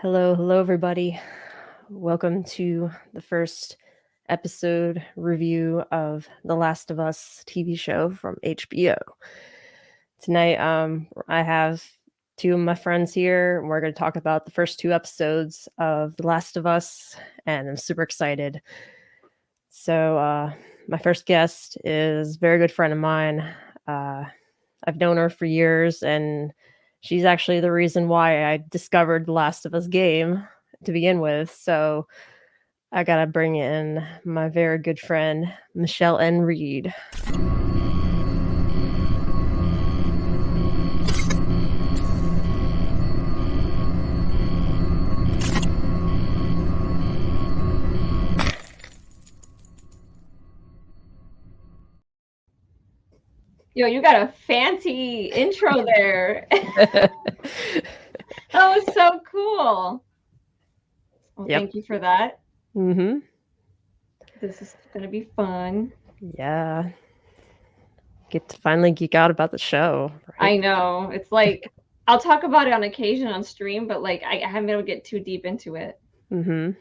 Hello, everybody. Welcome to the first episode review of The Last of Us TV show from HBO. Tonight, I have two of my friends here. We're going to talk about the first two episodes of The Last of Us, and I'm super excited. So, my first guest is a very good friend of mine. I've known her for years, and she's actually the reason why I discovered The Last of Us game to begin with. So I gotta bring in my very good friend, Michelle N. Reed. Yo, you got a fancy intro there. That was so cool. Well, Yep. Thank you for that. Mm-hmm. This is going to be fun. Yeah. Get to finally geek out about the show. Right? I know. It's like, I'll talk about it on occasion on stream, but like, I haven't been able to get too deep into it. Mm-hmm.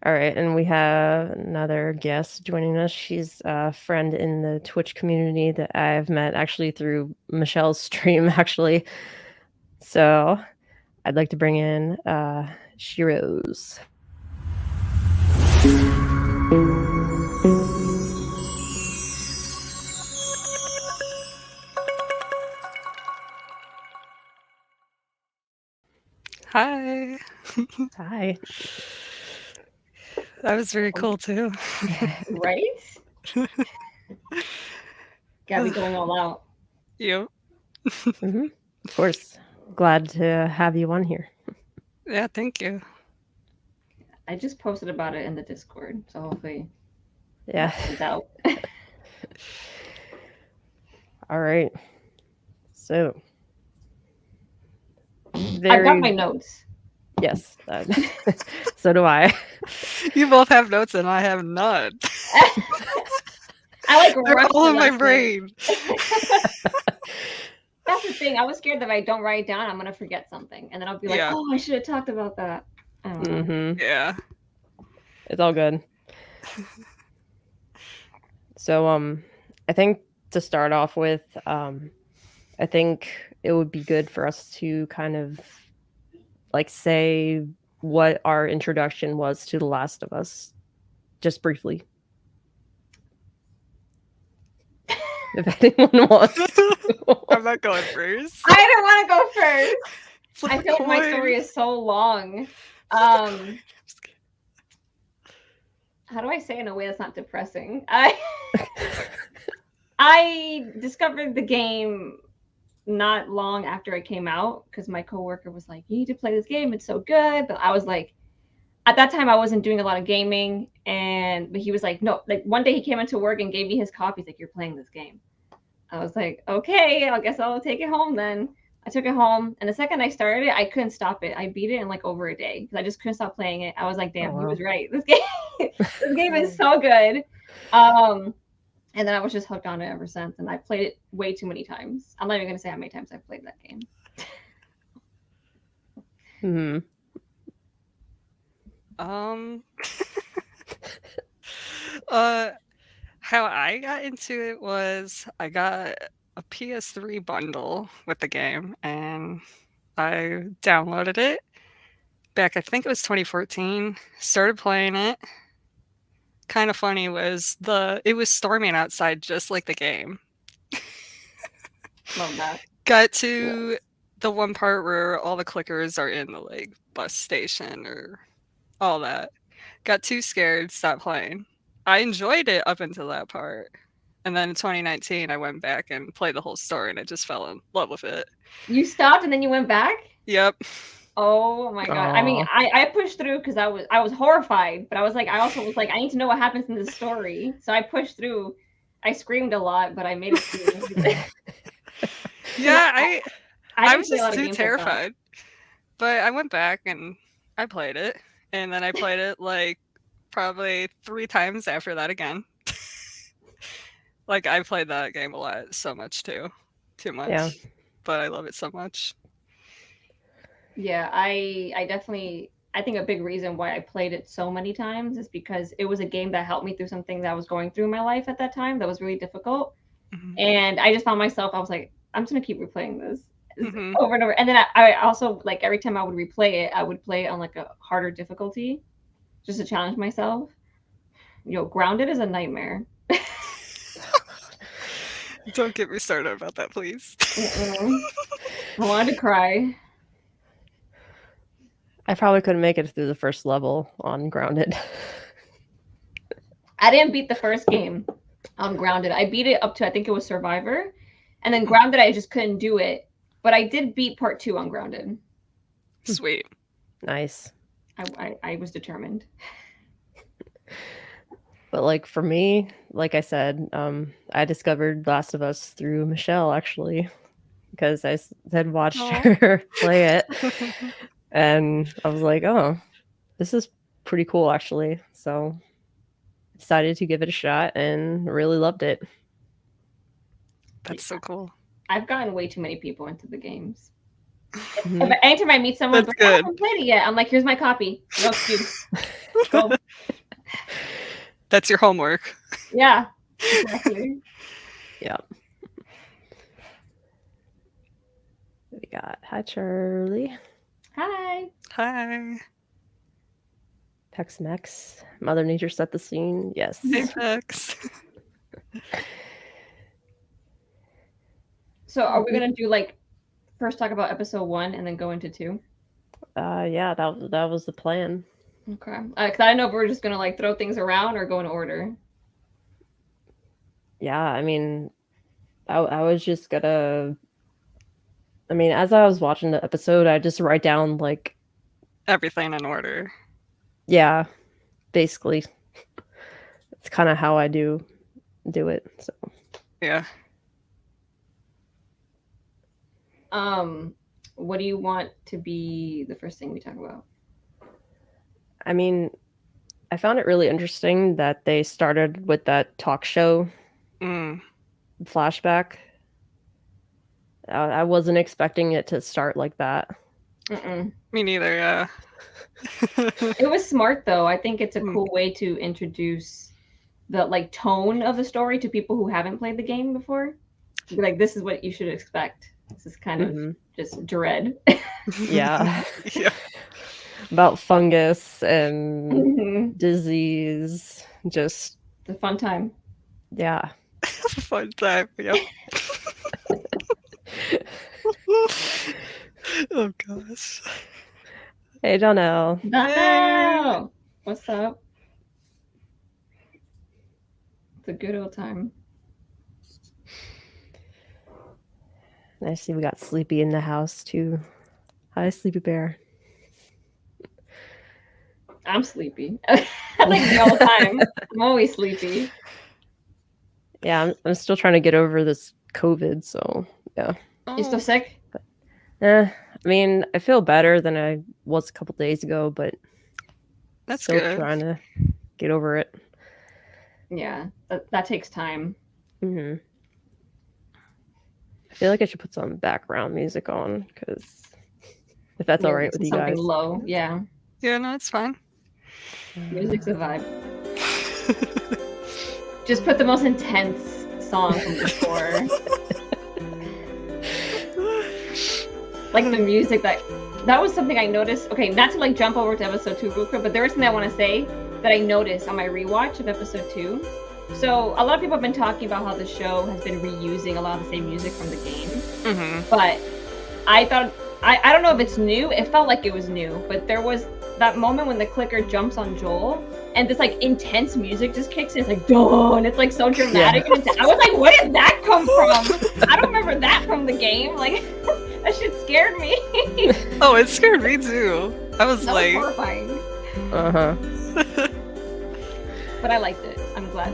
All right, and we have another guest joining us. She's a friend in the Twitch community that I've met actually through Michelle's stream, actually. So I'd like to bring in Shiro's. Hi. Hi. That was very cool too. Right? Gotta be going all out. Yep. Mm-hmm. Of course. Glad to have you on here. Yeah, thank you. I just posted about it in the Discord, so hopefully Yeah. it's out. All right. So. I've got my notes. Yes. So do I. You both have notes and I have none. I like They're rushed all it in my last brain. That's the thing. I was scared that if I don't write it down, I'm gonna forget something, and then I'll be like, Yeah. "Oh, I should have talked about that." I don't know. Mm-hmm. Yeah. It's all good. So, I think to start off with, I think it would be good for us to kind of like say what our introduction was to The Last of Us, just briefly. If anyone wants to. I'm not going first. I don't want to go first. Flip I a feel like my coin. story is so long. How do I say it in a way that's not depressing? I discovered the game not long after it came out because my coworker was like, "You need to play this game. It's so good." But I was like, at that time, I wasn't doing a lot of gaming, but he was like, "No." Like one day, he came into work and gave me his copy. He's like, "You're playing this game." I was like, "Okay, I guess I'll take it home then." I took it home, and the second I started it, I couldn't stop it. I beat it in like over a day because I just couldn't stop playing it. I was like, "Damn, Oh, he wow. was right. This game is so good." And then I was just hooked on it ever since, and I played it way too many times. I'm not even gonna say how many times I've played that game. Hmm. How I got into it was I got a PS3 bundle with the game and I downloaded it back, I think it was 2014, started playing it. Kind of funny was it was storming outside just like the game. Love that. Got to the one part where all the clickers are in the like bus station or all that. Got too scared, stopped playing. I enjoyed it up until that part. And then in 2019 I went back and played the whole story and I just fell in love with it. You stopped and then you went back? Yep. Oh my god. I mean, I pushed through because I was horrified, but I also was like, I need to know what happens in this story. So I pushed through. I screamed a lot, but I made it through. Yeah, I was play a lot just of too games like that. terrified. But I went back and I played it. And then I played it like probably 3 times after that again. Like I played that game a lot, so much too. Too much. Yeah. But I love it so much. Yeah, I definitely I think a big reason why I played it so many times is because it was a game that helped me through some things I was going through in my life at that time that was really difficult. Mhm. And I just found myself, I was like, I'm just gonna keep replaying this Mhm. over and over. And then I also like every time I would replay it, I would play it on like a harder difficulty just to challenge myself. Grounded is a nightmare. Don't get me started about that, please. I wanted to cry. I probably couldn't make it through the first level on Grounded. I didn't beat the first game on Grounded. I beat it up to I think it was Survivor, and then Grounded I just couldn't do it. But I did beat part 2 on Grounded. Sweet. Nice. I was determined. But like for me, like I said, I discovered Last of Us through Michelle actually, because I had watched her play it, and I was like, oh, this is pretty cool actually. So I decided to give it a shot and really loved it. That's so cool. I've gotten way too many people into the games. Mhm. If anytime I meet someone, That's like, I good. haven't played it yet. I'm like, here's my copy. No excuse. Go. That's your homework. Yeah, exactly. Yeah. We got hi Charlie, Hi. Hi. Tex-Mex, Mother Nature set the scene. Yes. Apex. So are we gonna do like first talk about episode 1 and then go into 2? Yeah, that was the plan. Okay. Because I don't know if we're just gonna like throw things around or go in order. Yeah, I mean, I was just gonna. I mean, as I was watching the episode, I just write down like, Everything in order. yeah, basically, it's kind of how I do it. So Yeah. What do you want to be the first thing we talk about? I mean, I found it really interesting that they started with that talk show flashback. I wasn't expecting it to start like that. Me neither, yeah. It was smart though. I think it's a cool way to introduce the like tone of the story to people who haven't played the game before. Be like, this is what you should expect. This is kind of just dread. Yeah. Yeah. About fungus and disease. Just the fun time. Yeah. Fun time, yep. Oh gosh. Hey, Donnell. Donnell! What's up? It's a good old time. I see we got Sleepy in the house too. Hi, Sleepy Bear. I'm sleepy. Like the whole time. I'm always sleepy. Yeah, I'm still trying to get over this COVID, so yeah. You still sick? I mean, I feel better than I was a couple days ago, but that's still good. Trying to get over it. Yeah, that takes time. I feel like I should put some background music on, because if that's all right with you guys. Something low, yeah. Yeah, no, it's fine. Music's a vibe. Just put the most intense song from before. Like the music that was something I noticed. Okay, not to like jump over to episode 2 real quick, but there was something I want to say that I noticed on my rewatch of episode 2. So a lot of people have been talking about how the show has been reusing a lot of the same music from the game. But I thought, I don't know if it's new. It felt like it was new, but there was that moment when the clicker jumps on Joel and this like intense music just kicks in. It's like, duh, and it's like so dramatic. Yeah. And I was like, where did that come from? I don't remember that from the game. Like, that shit scared me. Oh, it scared me too. I was like, was horrifying. But I liked it. I'm glad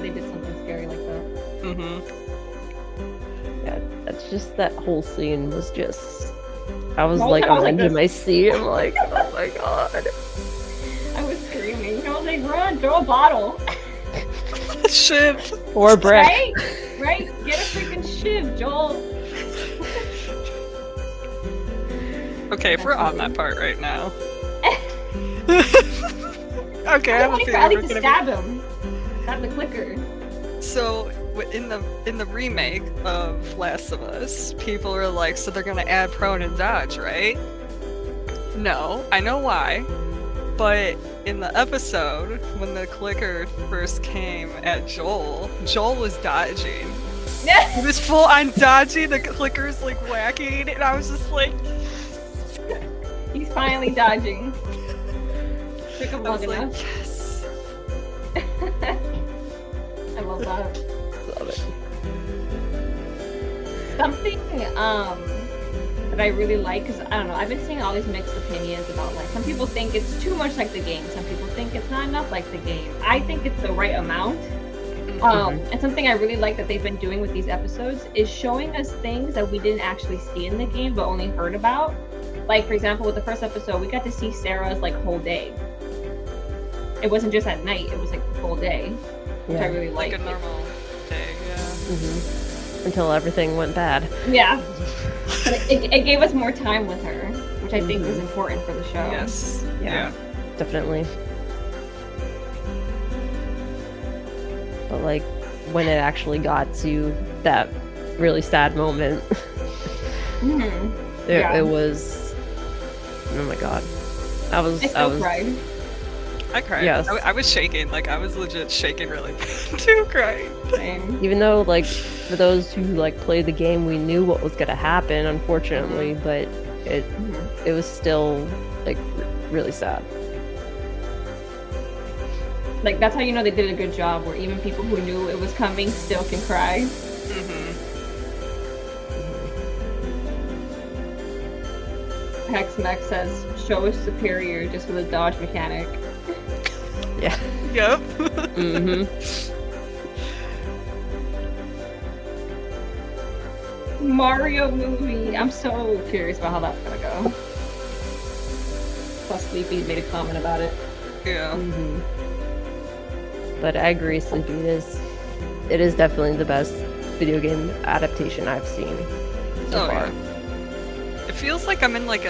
they did something scary like that. Yeah, that's just, that whole scene was just, I was like on the edge of my seat. I'm like, oh my god. I was screaming. I was like, run, throw a bottle. Shiv. Or a brick. Right? Get a freaking shiv, Joel. Okay, if we're on that part right now. Okay, I have a feeling I we're like to gonna stab him. Stab the clicker. So in the remake of Last of Us, people are like, so they're gonna add prone and dodge, right? No, I know why. But in the episode, when the clicker first came at Joel was dodging. He was full on dodging, the clicker's like whacking, and I was just like... He's finally dodging. Took him I was long like, enough. yes. I love that. Love it. Something that I really like, because I don't know, I've been seeing all these mixed opinions about, like, some people think it's too much like the game, some people think it's not enough like the game. I think it's the right amount. And something I really like that they've been doing with these episodes is showing us things that we didn't actually see in the game but only heard about. Like, for example, with the first episode, we got to see Sarah's like whole day. It wasn't just at night, it was like the whole day, which I really liked. Like a normal day, yeah. Until everything went bad. Yeah. It gave us more time with her, which I think was important for the show. Yes. Yeah. Definitely. But like when it actually got to that really sad moment, it was, oh my god, I was cried. I cried. Yes. I was shaking. Like, I was legit shaking really bad too, crying. Same. even though like for those who like played the game, we knew what was gonna happen, unfortunately, but it was still like really sad. Like, that's how you know they did a good job, where even people who knew it was coming still can cry. Hexmex says, show us superior just with a dodge mechanic. Yeah. Yep. Mario movie. I'm so curious about how that's gonna go. Plus, Sleepy made a comment about it. Yeah. But I agree, Sleepy. It is definitely the best video game adaptation I've seen so far. Yeah. It feels like I'm in like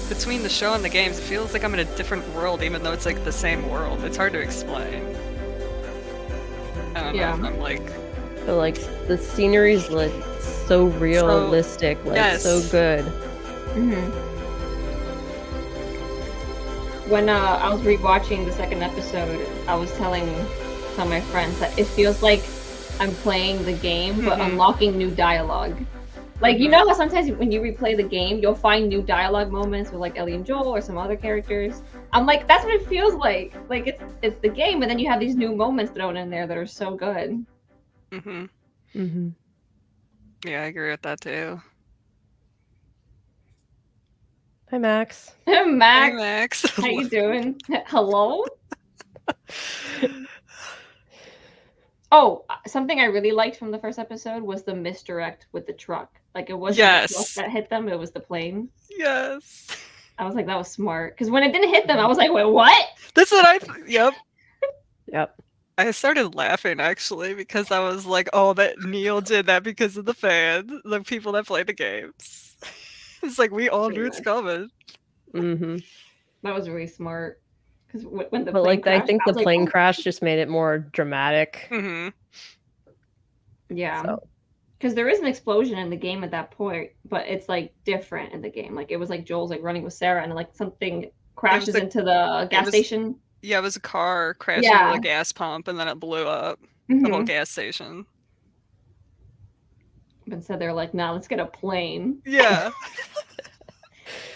between the show and the games, it feels like I'm in a different world, even though it's like the same world. It's hard to explain. I don't know if I'm like... But like the scenery's like so realistic, so good. When I was rewatching the second episode, I was telling some of my friends that it feels like I'm playing the game, but unlocking new dialogue. Like, you know how sometimes when you replay the game, you'll find new dialogue moments with like Ellie and Joel or some other characters. I'm like, that's what it feels like. Like it's the game, and then you have these new moments thrown in there that are so good. Yeah, I agree with that too. Hi, Max. Max. Hey, Max. How you doing? Hello? Oh, something I really liked from the first episode was the misdirect with the truck. Like, it wasn't the truck that hit them, it was the plane. Yes. I was like, that was smart. Because when it didn't hit them, I was like, wait, what? That's what Yep. Yep. I started laughing, actually, because I was like, oh, that Neil did that because of the fans, the people that play the games. It's like, we all knew it's coming. That was really smart. Because when the but plane like crashed, I think the was plane like, crash just made it more dramatic. Yeah. Because there is an explosion in the game at that point, but it's like different in the game. Like, it was like Joel's like running with Sarah, and like something crashes into the gas station. Yeah, it was a car crashing into a gas pump, and then it blew up the whole gas station. But instead they're like, nah, let's get a plane. Yeah.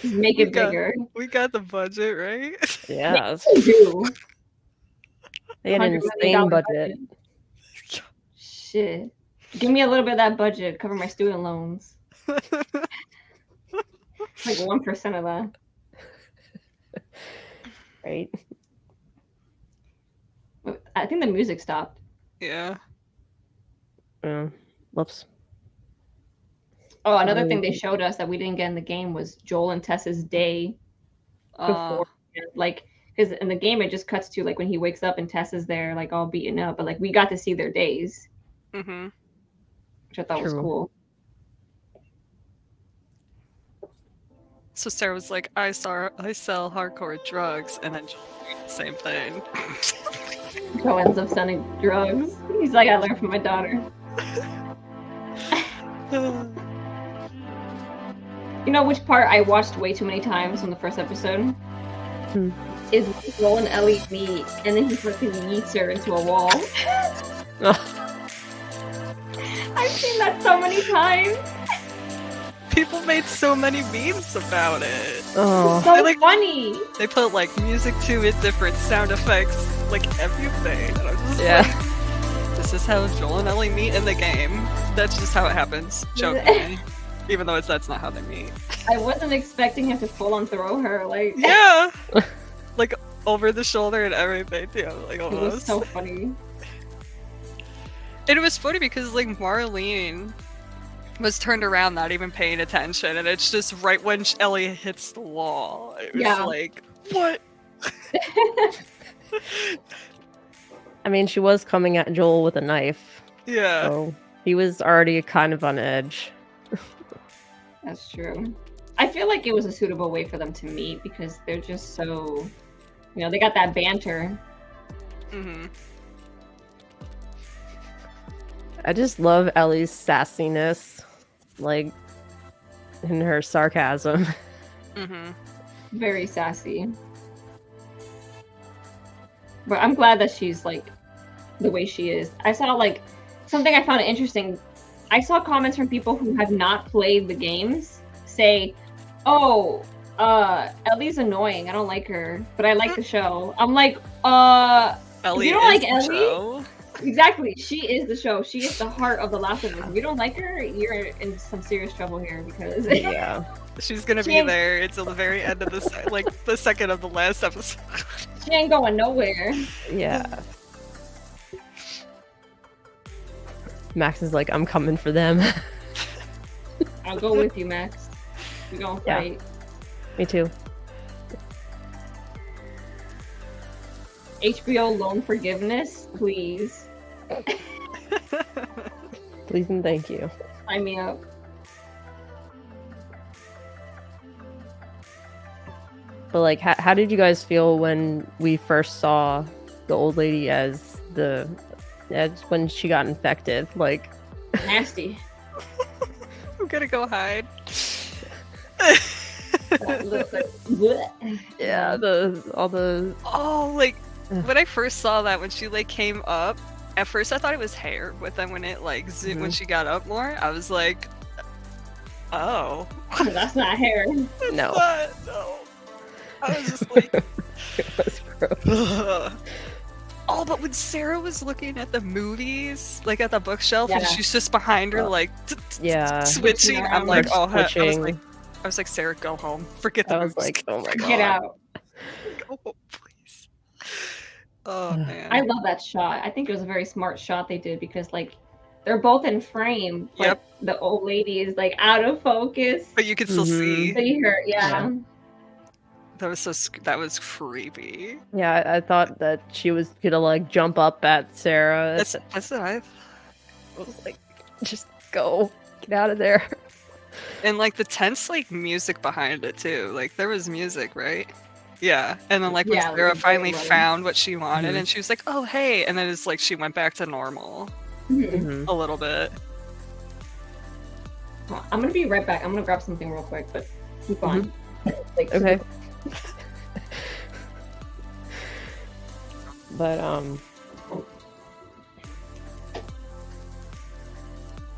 Just make it bigger. We got the budget, right? Yeah. They do. They had an insane budget. Shit. Give me a little bit of that budget, cover my student loans. Like 1% of that. Right. I think the music stopped. Yeah. Whoops. Oh, another thing they showed us that we didn't get in the game was Joel and Tess's day before. Like, because in the game it just cuts to like when he wakes up and Tess is there, like all beaten up. But like we got to see their days, which I thought was cool. So Sarah was like, I sell hardcore drugs, and then Joel did the same thing. Joe ends up selling drugs. He's like, I learned from my daughter. You know which part I watched way too many times from the first episode? Is Joel and Ellie meet, and then he fucking yeets her into a wall. I've seen that so many times. People made so many memes about it. It's so funny. They put like music to it, different sound effects, like everything. And I'm just like, this is how Joel and Ellie meet in the game. That's just how it happens. Jokingly. Even though that's not how they meet. I wasn't expecting him to full on throw her, like yeah, like over the shoulder and everything too. Like almost. It was so funny. And it was funny because like Marlene was turned around, not even paying attention, and it's just right when Ellie hits the wall. It was like, what? I mean, she was coming at Joel with a knife. Yeah. So he was already kind of on edge. That's true. I feel like it was a suitable way for them to meet because they're just so, they got that banter. Mm-hmm. I just love Ellie's sassiness, like, and her sarcasm. Mm-hmm. Very sassy. But I'm glad that she's, like, the way she is. I saw, like, something I found interesting. I saw comments from people who have not played the games say, oh, Ellie's annoying. I don't like her, but I like the show. I'm like, Ellie you don't like Ellie? Show. Exactly. She is the show. She is the heart of The Last of Us. If you don't like her, you're in some serious trouble here because she's gonna be there until the very end of the the second of the last episode. She ain't going nowhere. Yeah. Max is like, I'm coming for them. I'll go with you, Max. We're gonna fight. Me too. HBO loan forgiveness, please. Please and thank you. Sign me up. But like, how did you guys feel when we first saw the old lady as when she got infected? Like, nasty. I'm gonna go hide. Yeah, when I first saw that, when she like came up, at first I thought it was hair, but then when it like when she got up more, I was like, oh, that's not hair. No. No. I was just like, it was gross. Oh, but when Sarah was looking at the movies, like at the bookshelf, and she's just behind her, like switching, I'm like, oh, I was like, Sarah, go home. Forget the movies. I was like, oh my god, get out. Go home, please. Oh man, I love that shot. I think it was a very smart shot they did because like they're both in frame. But the old lady is like out of focus, but you can still see her. Yeah. That was creepy. Yeah, I thought that she was gonna like jump up at Sarah. That's what I was like, just go, get out of there. And like the tense like music behind it too. Like there was music, right? Yeah. And then like when Sarah finally found what she wanted, and she was like, "Oh hey," and then it's like she went back to normal a little bit. I'm gonna be right back. I'm gonna grab something real quick, but keep on. Like, okay. But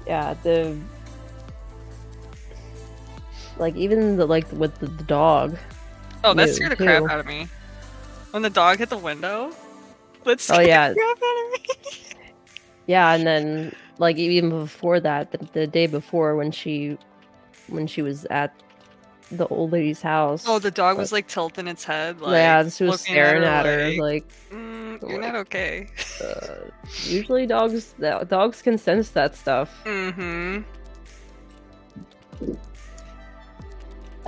yeah, even with the dog. Oh, that scared the crap out of me. When the dog hit the window, that scared the crap out of me. Yeah, and then like even before that, the day before when she was at the old lady's house. Oh, the dog was like tilting its head. Like, yeah, she was staring at her like, you're not okay. Usually dogs can sense that stuff. Mm-hmm.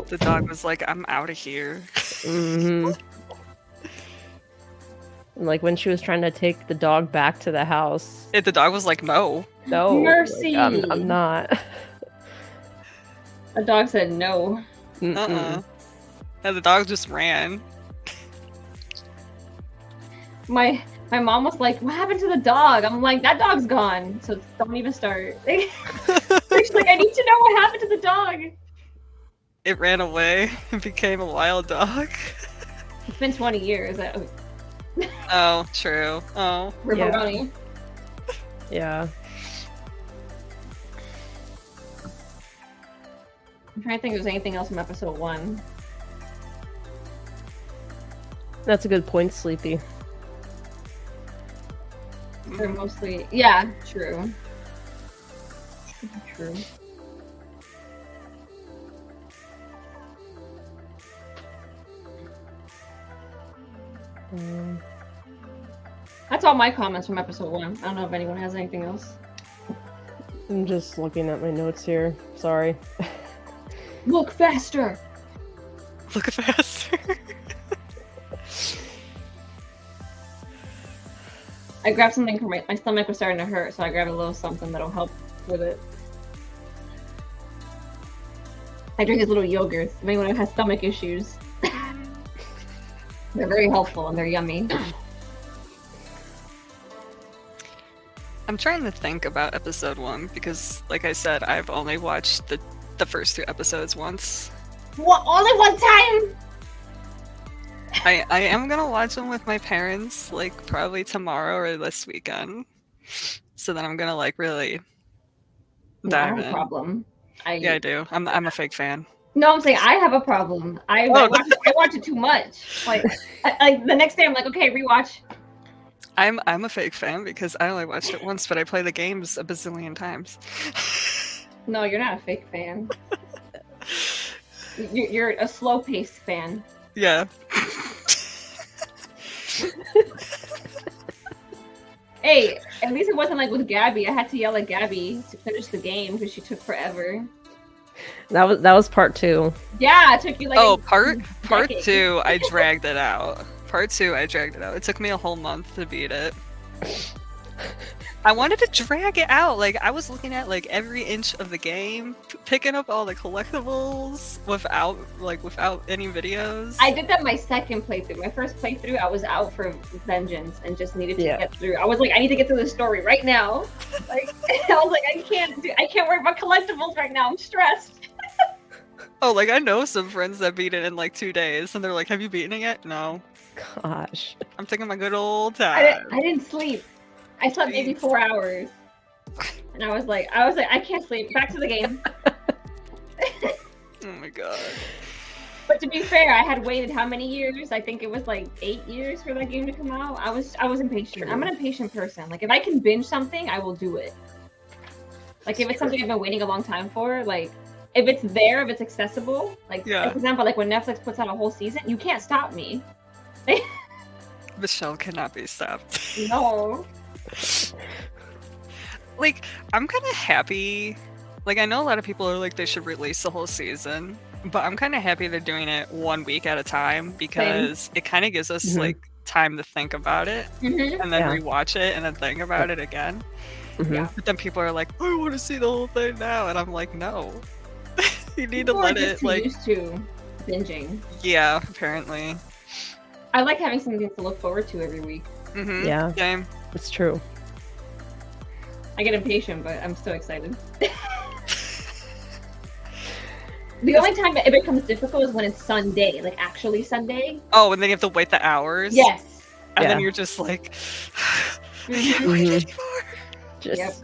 The dog was like, I'm out of here. Mm-hmm. And like when she was trying to take the dog back to the house, the dog was like, no, mercy, like, I'm not. The dog said no. Uh-uh. And the dog just ran. My mom was like, "What happened to the dog?" I'm like, "That dog's gone, so don't even start." She's like, "I need to know what happened to the dog." It ran away and became a wild dog. It's been 20 years. Oh, true. Oh. Ripperoni. Yeah. I'm trying to think if there's anything else from episode 1. That's a good point, Sleepy. They're mostly, yeah, true. True. That's all my comments from episode 1. I don't know if anyone has anything else. I'm just looking at my notes here. Sorry. Look faster! Look faster. I grabbed something for my stomach was starting to hurt, so I grabbed a little something that'll help with it. I drink his little yogurts. If anyone has stomach issues, they're very helpful and they're yummy. I'm trying to think about episode 1 because, like I said, I've only watched the first 2 episodes once. What? Only one time? I am gonna watch them with my parents, like probably tomorrow or this weekend. So then I'm gonna like really No, I dive have a in. problem. Yeah, I do. I'm a fake fan. No, I'm saying I have a problem. I watch it too much. Like the next day, I'm like, okay, rewatch. I'm a fake fan because I only watched it once, but I play the games a bazillion times. No, you're not a fake fan. You're a slow-paced fan. Yeah. Hey, at least it wasn't like with Gabby. I had to yell at Gabby to finish the game because she took forever. That was part 2. Yeah, it took you like. Oh, part decade. 2, I dragged it out. Part 2, I dragged it out. It took me a whole month to beat it. I wanted to drag it out. Like, I was looking at like every inch of the game, picking up all the collectibles without any videos. I did that my second playthrough. My first playthrough, I was out for vengeance and just needed to get through. I was like, I need to get through the story right now. Like, I was like, I can't worry about collectibles right now. I'm stressed. Oh, like I know some friends that beat it in like 2 days, and they're like, "Have you beaten it yet?" No. Gosh. I'm taking my good old time. I didn't sleep. I slept maybe 4 hours, and I was like, I can't sleep. Back to the game. Oh my god. But to be fair, I had waited how many years? I think it was like 8 years for that game to come out. I was impatient. True. I'm an impatient person. Like if I can binge something, I will do it. Like if it's something I've been waiting a long time for, like if it's there, if it's accessible, like for example, like when Netflix puts out a whole season, you can't stop me. Michelle cannot be stopped. No. Like, I'm kind of happy. Like, I know a lot of people are like, they should release the whole season, but I'm kind of happy they're doing it 1 week at a time because it kind of gives us like time to think about it and then rewatch it and then think about it again. Yeah. But then people are like, I want to see the whole thing now, and I'm like, no. You need to let it like used to binging. Yeah, apparently. I like having something to look forward to every week. Yeah, same. It's true. I get impatient, but I'm still excited. The only time it becomes difficult is when it's Sunday, like actually Sunday. Oh, and then you have to wait the hours. Yes. And then you're just like, I can't wait anymore. Just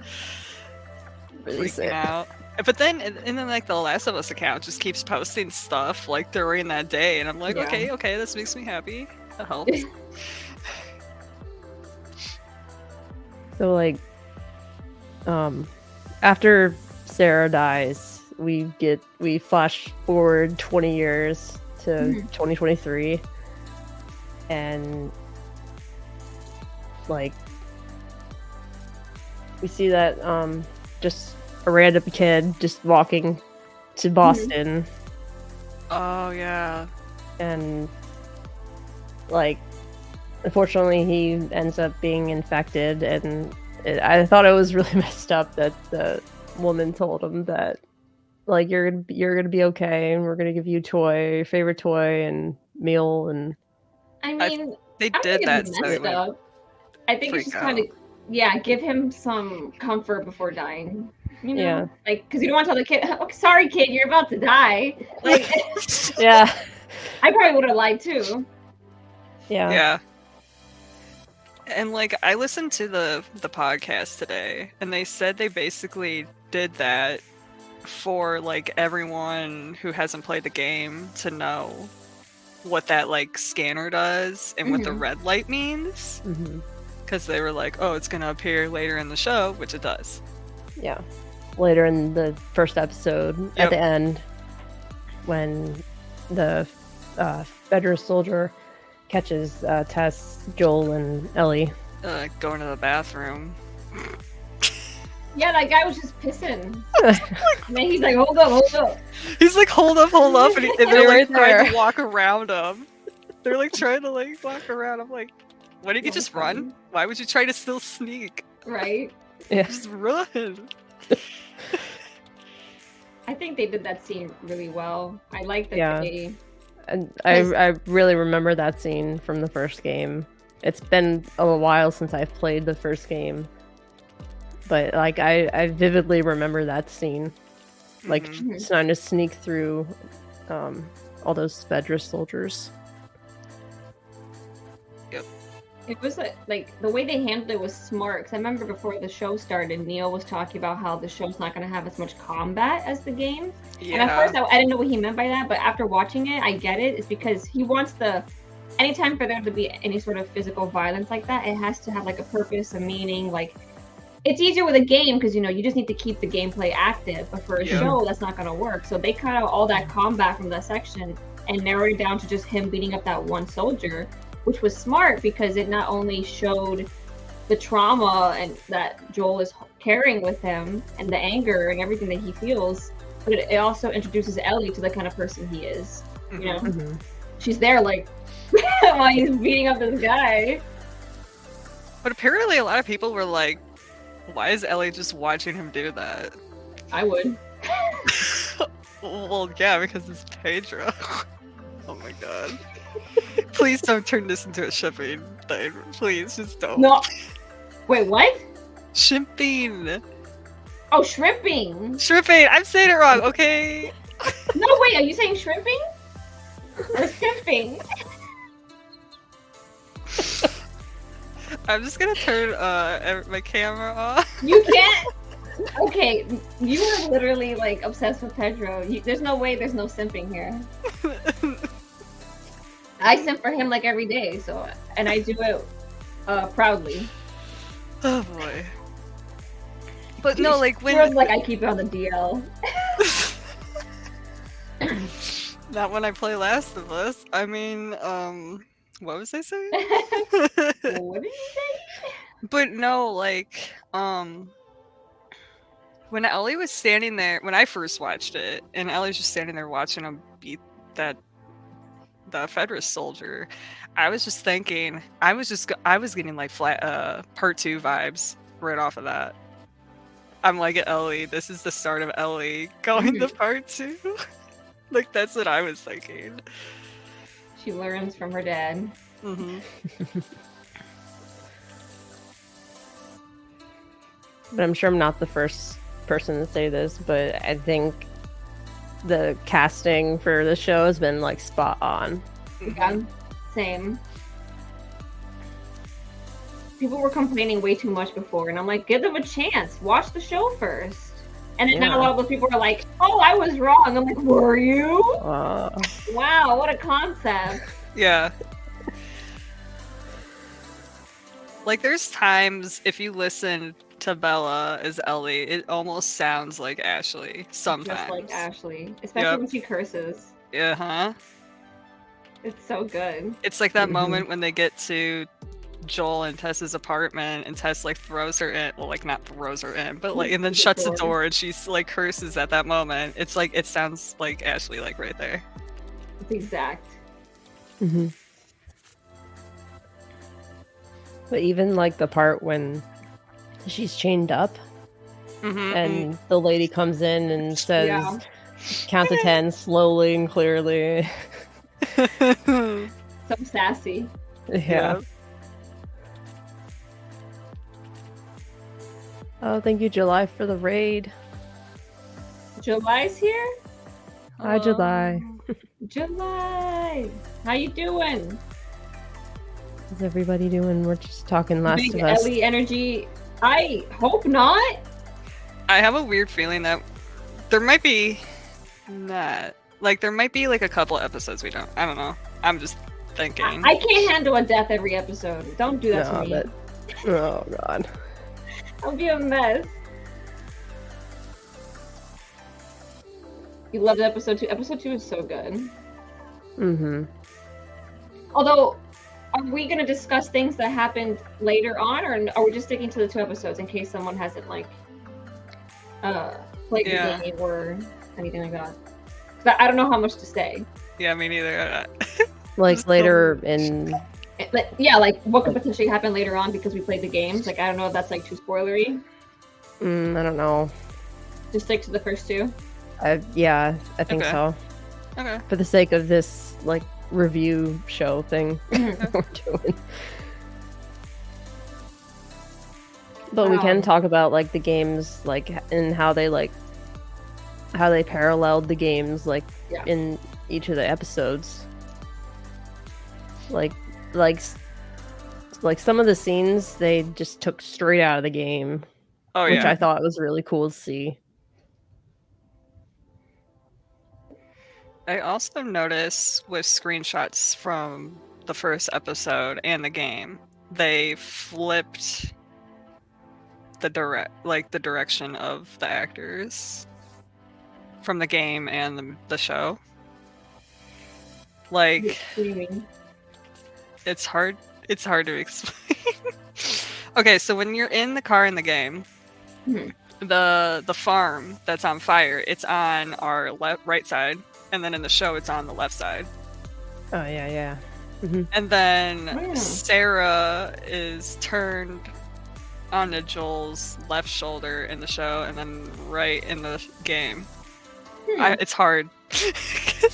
release it. Out. But then, and then like the Last of Us account just keeps posting stuff like during that day, and I'm like, okay, this makes me happy. That helps. So like, after Sarah dies, we flash forward 20 years to 2023, and like we see that just a random kid just walking to Boston. Oh yeah. And like unfortunately he ends up being infected, and I thought it was really messed up that the woman told him that like you're gonna be okay, and we're gonna give you favorite toy and meal, and I mean, They I don't did think that it's so messed he would up. I think it's freak just kind out. of, yeah, give him some comfort before dying. You know, Yeah. like, because you don't want to tell the kid, oh, sorry, kid, you're about to die. Like, yeah, I probably would have lied too. yeah, Yeah. And like I listened to the podcast today, and they said they basically did that for like everyone who hasn't played the game to know what that like scanner does and what the Mhm. red light means, hmm because they were like, oh, it's gonna appear later in the show, which it does. yeah. Later in the first episode, Yep. at the end, when the Federal soldier catches Tess, Joel, and Ellie. Going to the bathroom. Yeah, that guy was just pissing. And then he's like, hold up. He's like, hold up, and, and they're You're like right trying there. to walk around him. They're like trying to like walk around. I'm like, why didn't you just run? Why would you try to still sneak? Right? Yeah. Just run. I think they did that scene really well. I like that Yeah. they... And I really remember that scene from the first game. It's been a while since I've played the first game, but like I vividly remember that scene, like Mhm. trying to sneak through all those Fedra soldiers. It was like the way they handled it was smart. Because I remember before the show started, Neil was talking about how the show's not going to have as much combat as the game. Yeah. And at first, I didn't know what he meant by that, but after watching it, I get it. It's because he wants anytime for there to be any sort of physical violence like that, it has to have like a purpose, a meaning. Like, it's easier with a game because you just need to keep the gameplay active. But for a Yeah. show, that's not going to work. So they cut out all that combat from that section and narrowed it down to just him beating up that one soldier, which was smart because it not only showed the trauma and that Joel is carrying with him and the anger and everything that he feels, but it also introduces Ellie to the kind of person he is. You know, Mhm. she's there like while he's beating up this guy. But apparently, a lot of people were like, "Why is Ellie just watching him do that?" I would. Well, yeah, because it's Pedro. Oh my god. Please don't turn this into a shipping thing. Please, just don't. No. Wait, what? Shipping. Oh, shrimping. Shrimping. I'm saying it wrong. Okay. No, wait. Are you saying shrimping or simping? I'm just gonna turn my camera off. You can't. Okay, you are literally like obsessed with Pedro. There's no way. There's no simping here. I simp for him like every day, and I do it proudly. Oh boy. But no, like when Feels like I keep it on the DL. not when I play Last of Us. I mean, what was I saying? What did you say? But no, like, when Ellie was standing there, when I first watched it, and Ellie was just standing there watching him beat the Federist soldier, I was just thinking, I was getting like part 2 vibes right off of that. I'm like, Ellie, this is the start of Ellie going to part 2. Like, that's what I was thinking. She learns from her dad. Mm-hmm. But I'm sure I'm not the first person to say this, but I think the casting for the show has been like spot on. Yeah, same. People were complaining way too much before, and I'm like, give them a chance. Watch the show first. And then now a lot of those people are like, oh, I was wrong. I'm like, were you? Wow, what a concept. Yeah. Like, there's times, if you listen to Bella as Ellie, it almost sounds like Ashley sometimes. Just like Ashley. Especially when she curses. Uh-huh. It's so good. It's like that moment when they get to Joel and Tess's apartment, and Tess like throws her in, well, like not throws her in, but like, and then shuts the door, and she's like curses at that moment. It's like, it sounds like Ashley, like right there. It's exact. Mm-hmm. But even like the part when she's chained up and the lady comes in and says, Yeah. count to 10 slowly and clearly. So sassy. Yeah. Oh, thank you, July, for the raid. July's here? Hi, July. July! How you doing? How's everybody doing? We're just talking Last Big of Us. Ellie energy. I hope not. I have a weird feeling that there might be not. Like, there might be like a couple episodes we don't. I don't know. I'm just thinking. I can't handle a death every episode. Don't do that to me. Oh, God. I'll be a mess. You loved episode 2. Episode 2 is so good. Mm-hmm. Although, are we going to discuss things that happened later on, or are we just sticking to the 2 episodes in case someone hasn't, like, played the game or anything like that? 'Cause I don't know how much to say. Yeah, me neither. Like, later in... Yeah, like, what could potentially happen later on because we played the games? Like, I don't know if that's, like, too spoilery. I don't know. Just stick to the first 2? Yeah, I think so. Okay. For the sake of this, like, review show thing we're doing. But we can talk about, like, the games, like, and how they paralleled the games, like, in each of the episodes. Like some of the scenes they just took straight out of the game. Oh, which I thought was really cool to see. I also noticed with screenshots from the first episode and the game, they flipped the direction of the actors from the game and the show. Like, it's hard to explain. Okay, so when you're in the car in the game, the farm that's on fire, it's on our right side, and then in the show it's on the left side. Oh yeah. And then Sarah is turned onto Joel's left shoulder in the show, and then right in the game. It's hard.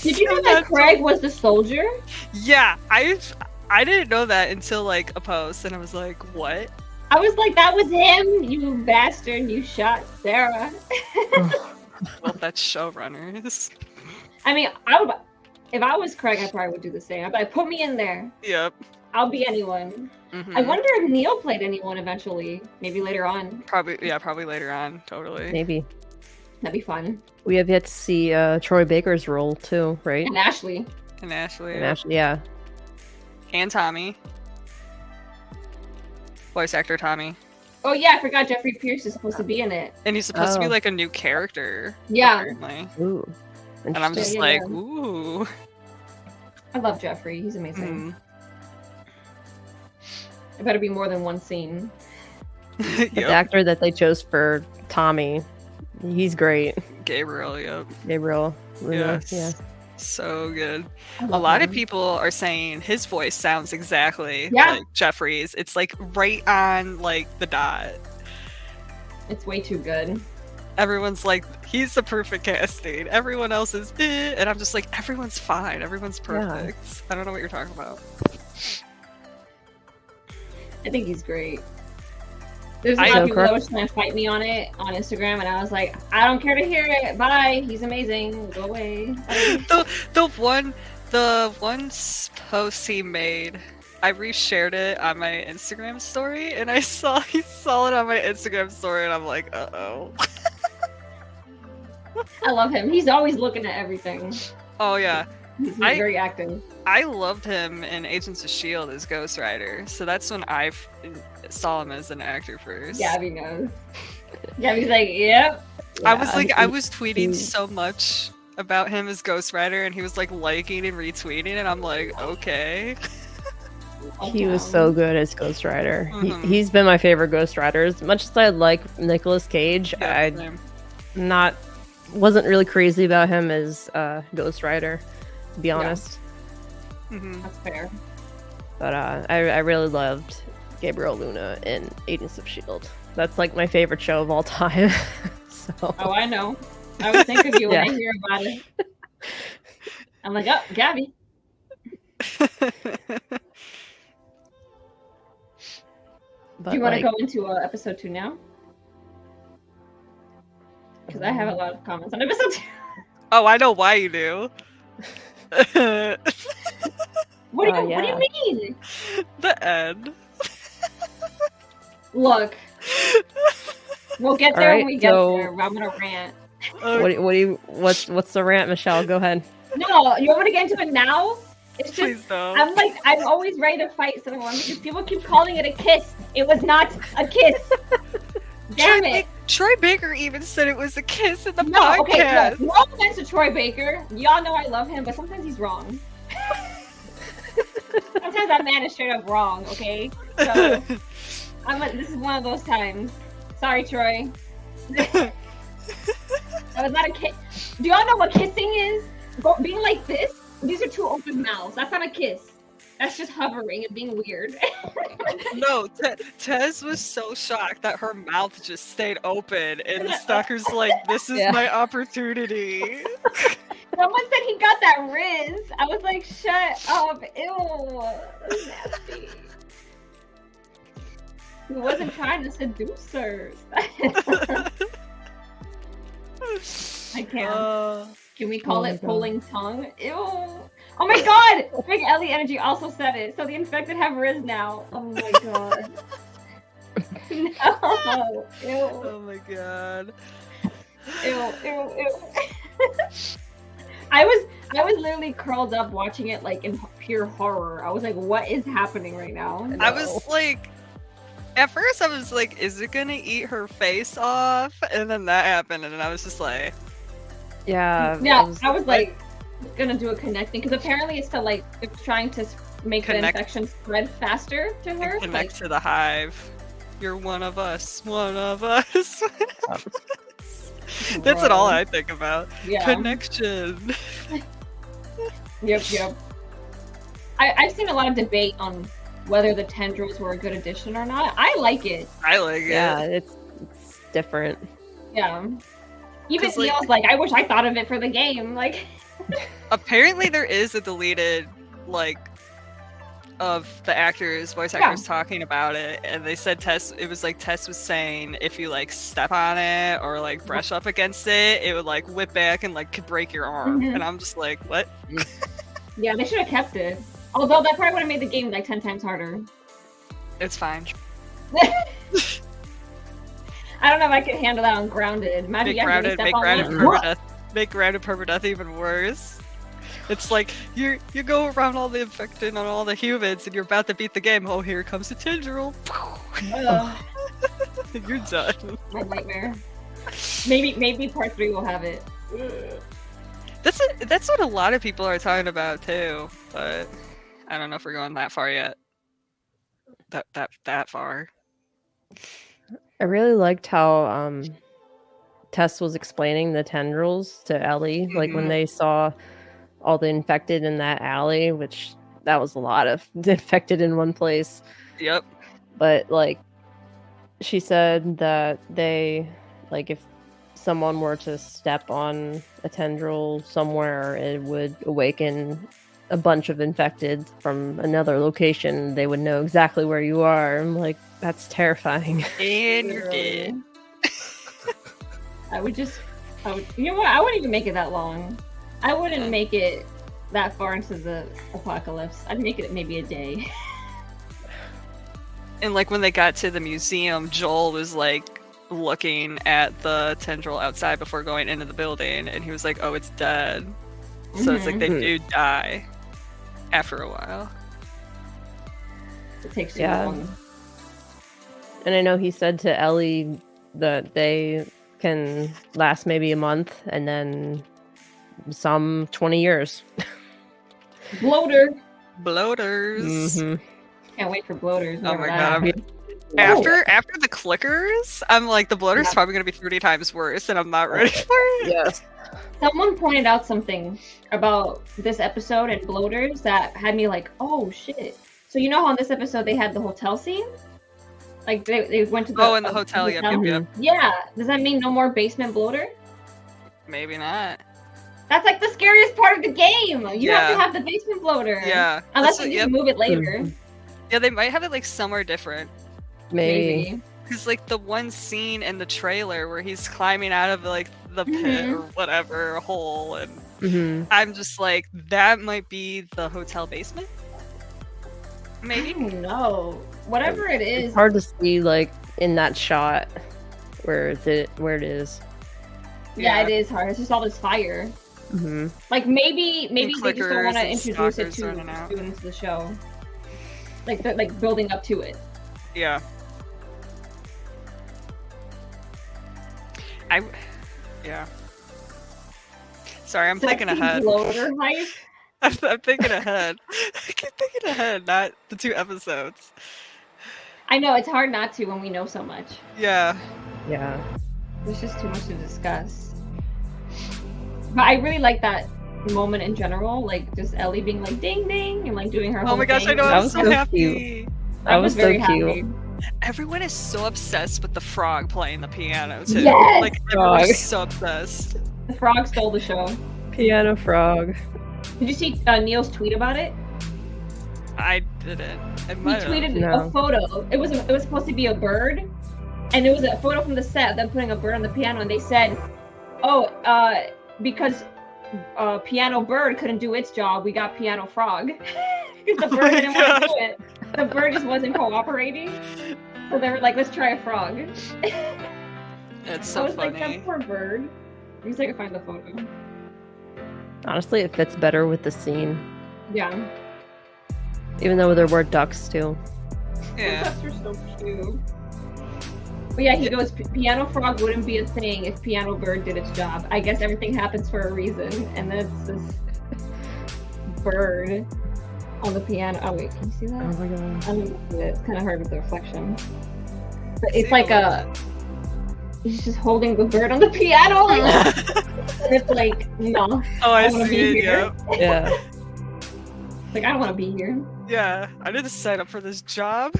Did you know that Craig was the soldier? Yeah, I didn't know that until like a post, and I was like, what? I was like, that was him, you bastard, you shot Sarah. Well, that's showrunners. I mean, if I was Craig, I probably would do the same. I'd be like, put me in there. Yep. I'll be anyone. I wonder if Neil played anyone eventually. Maybe later on. Probably later on. Totally. Maybe. That'd be fun. We have yet to see Troy Baker's role too, right? And Ashley. Yeah. And Tommy. Voice actor Tommy. Oh yeah, I forgot Jeffrey Pierce is supposed to be in it. And he's supposed to be like a new character. Yeah. Apparently. Ooh. And I'm just ooh. I love Jeffrey. He's amazing. It better be more than one scene. The actor that they chose for Tommy, he's great. Gabriel Luna, yes. Yeah. So good. A lot of people are saying his voice sounds exactly like Jeffrey's. It's like right on like the dot. It's way too good. Everyone's like, he's the perfect casting. Everyone else is and I'm just like, everyone's fine. Everyone's perfect. Yeah. I don't know what you're talking about. I think he's great. There's a lot of people that was trying to fight me on it on Instagram, and I was like, I don't care to hear it. Bye. He's amazing. Go away. the one post he made, I reshared it on my Instagram story, and he saw it on my Instagram story, and I'm like, uh-oh. I love him. He's always looking at everything. Oh yeah. He's very active. I loved him in Agents of S.H.I.E.L.D. as Ghost Rider, so that's when I saw him as an actor first. Gabby knows. Gabby's like, yep. Yeah, I was tweeting so much about him as Ghost Rider, and he was like liking and retweeting, and I'm like, okay. He was so good as Ghost Rider. He's been my favorite Ghost Rider. As much as I like Nicolas Cage, wasn't really crazy about him as Ghost Rider, to be honest. That's fair. But I really loved Gabriel Luna in Agents of S.H.I.E.L.D. That's like my favorite show of all time. So Oh, I know. I would think of you when I hear about it. I'm like, oh, Gabby. Do you want to go into episode 2 now? Because I have a lot of comments on episode 2. Oh, I know why you do. What do you mean? The end. Look, we'll get there when we get there. I'm gonna rant. What's the rant, Michelle? Go ahead. No, you want me to get into it now? It's just, Please don't. I'm always ready to fight someone because people keep calling it a kiss. It was not a kiss. Damn it. Troy Baker even said it was a kiss in the podcast. Okay, no offense to Troy Baker. Y'all know I love him, but sometimes he's wrong. Sometimes that man is straight up wrong, okay? So, this is one of those times. Sorry, Troy. That was not a kiss. Do y'all know what kissing is? Being like this? These are two open mouths. That's not a kiss. That's just hovering and being weird. No, Tez was so shocked that her mouth just stayed open, and the stalker's like, "This is my opportunity." Someone said he got that Riz. I was like, "Shut up! Ew, that's nasty." He wasn't trying to seduce her. I can't. Can we call it pulling tongue? Ew. Oh my god! Big Ellie Energy also said it. So the infected have Riz now. Oh my god. No. Ew. Oh my god. Ew. I was literally curled up watching it like in pure horror. I was like, what is happening right now? I was like, at first I was like, is it gonna eat her face off? And then that happened, and then I was just like, yeah. I was like, gonna do a connecting because apparently it's to like it's trying to make the infection spread faster to her. Connect to the hive. You're one of us. One of us. That's all I think about. Yeah. Connection. Yep. I've seen a lot of debate on whether the tendrils were a good addition or not. I like it. Yeah, it's different. Yeah. Even Neil's like, I wish I thought of it for the game. Like, apparently there is a deleted of the voice actors talking about it, and they said Tess was saying if you like step on it or like brush up against it, it would like whip back and like could break your arm. And I'm just like, what? Yeah, they should have kept it. Although that probably would have made the game like 10 times harder. It's fine. I don't know if I could handle that on Grounded. Imagine make grounded permadeath even worse. It's like you go around all the infected on all the humans and you're about to beat the game. Oh, here comes the tendril. You're done. My nightmare. Maybe part 3 will have it. That's what a lot of people are talking about too, but I don't know if we're going that far yet. That far. I really liked how Tess was explaining the tendrils to Ellie, like when they saw all the infected in that alley, which that was a lot of infected in one place. Yep. But like she said that they, like, if someone were to step on a tendril somewhere, it would awaken a bunch of infected from another location. They would know exactly where you are. I'm like, that's terrifying. And you're dead. I would, you know what? I wouldn't even make it that long. I wouldn't make it that far into the apocalypse. I'd make it maybe a day. And like when they got to the museum, Joel was like looking at the tendril outside before going into the building, and he was like, oh, it's dead. So it's like they do die after a while. It takes too long. And I know he said to Ellie that they can last maybe a month and then some 20 years. Bloaters. Can't wait for bloaters. Oh my god. After the clickers, I'm like, the bloater's probably going to be 30 times worse, and I'm not ready for it. Yes. Someone pointed out something about this episode and bloaters that had me like, oh shit. So you know how in this episode they had the hotel scene? Like they went to the in the hotel. Yep. Yeah. Does that mean no more basement bloater? Maybe not. That's like the scariest part of the game. You have to have the basement bloater. Yeah. Unless you just move it later. Mhm. Yeah, they might have it like somewhere different. Maybe. Because like the one scene in the trailer where he's climbing out of like the pit or whatever hole, and I'm just like, that might be the hotel basement. Maybe. I don't know. Whatever it is. It's hard to see like in that shot where it is. Yeah, it is hard. It's just all this fire. Like maybe they just don't want to introduce it to students of the show. Like building up to it. Yeah. Yeah. Sorry, I'm thinking ahead. Bloater hype? I'm thinking ahead. I keep thinking ahead, not the 2 episodes. I know, it's hard not to when we know so much. Yeah. Yeah. There's just too much to discuss. But I really like that moment in general, like just Ellie being like ding ding and like doing her whole Oh my gosh, thing. I know, That I'm was so so happy. cute. That was so cute. happy. Everyone is so obsessed with the frog playing the piano too. Yes! Like everyone's so obsessed. The frog stole the show. Piano frog. Did you see Neil's tweet about it? I didn't. He tweeted a photo. It was supposed to be a bird, and it was a photo from the set of them putting a bird on the piano, and they said, "Oh, because piano bird couldn't do its job, we got piano frog." The bird didn't want to do it. The bird just wasn't cooperating, so they were like, "Let's try a frog." It's so I was funny. like, "That poor bird." At least I can find the photo. Honestly, it fits better with the scene. Yeah. Even though there were ducks too. Yeah. Ducks are so cute. But yeah, he goes, piano frog wouldn't be a thing if piano bird did its job. I guess everything happens for a reason. And then it's this bird on the piano. Oh wait, can you see that? Oh my god. I don't see it. It's kind of hard with the reflection. But it's like he's just holding the bird on the piano. And it's like, no. Oh, I wanna see be it, here. Yeah. Like, I don't want to be here. Yeah, I need to sign up for this job.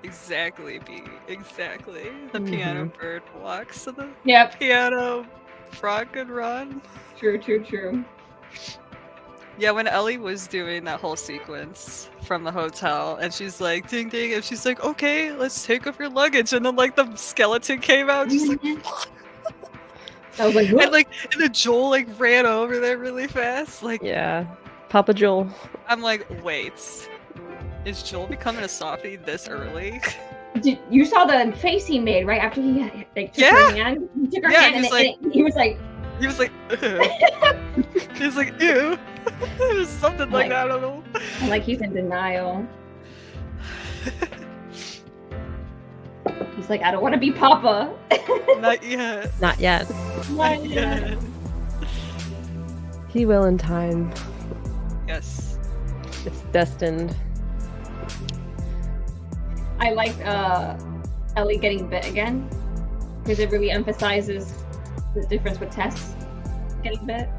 Exactly, B. Exactly. The piano bird walks so the piano frog could run. True. Yeah, when Ellie was doing that whole sequence from the hotel, and she's like, ding ding, and she's like, okay, let's take off your luggage, and then like the skeleton came out, just like, what? I was like, what? And then Joel like ran over there really fast, like, Yeah. Papa Joel. I'm like, wait, is Joel becoming a softie this early? You saw the face he made right after he like, took her hand? He took her hand and he was like, he was like, he was like, ew. It was something like that, I don't know. Like he's in denial. He's like, I don't want to be Papa. Not yet. Not yet. Not yet. He will in time. Yes. It's destined. I like Ellie getting bit again because it really emphasizes the difference with Tess getting bit.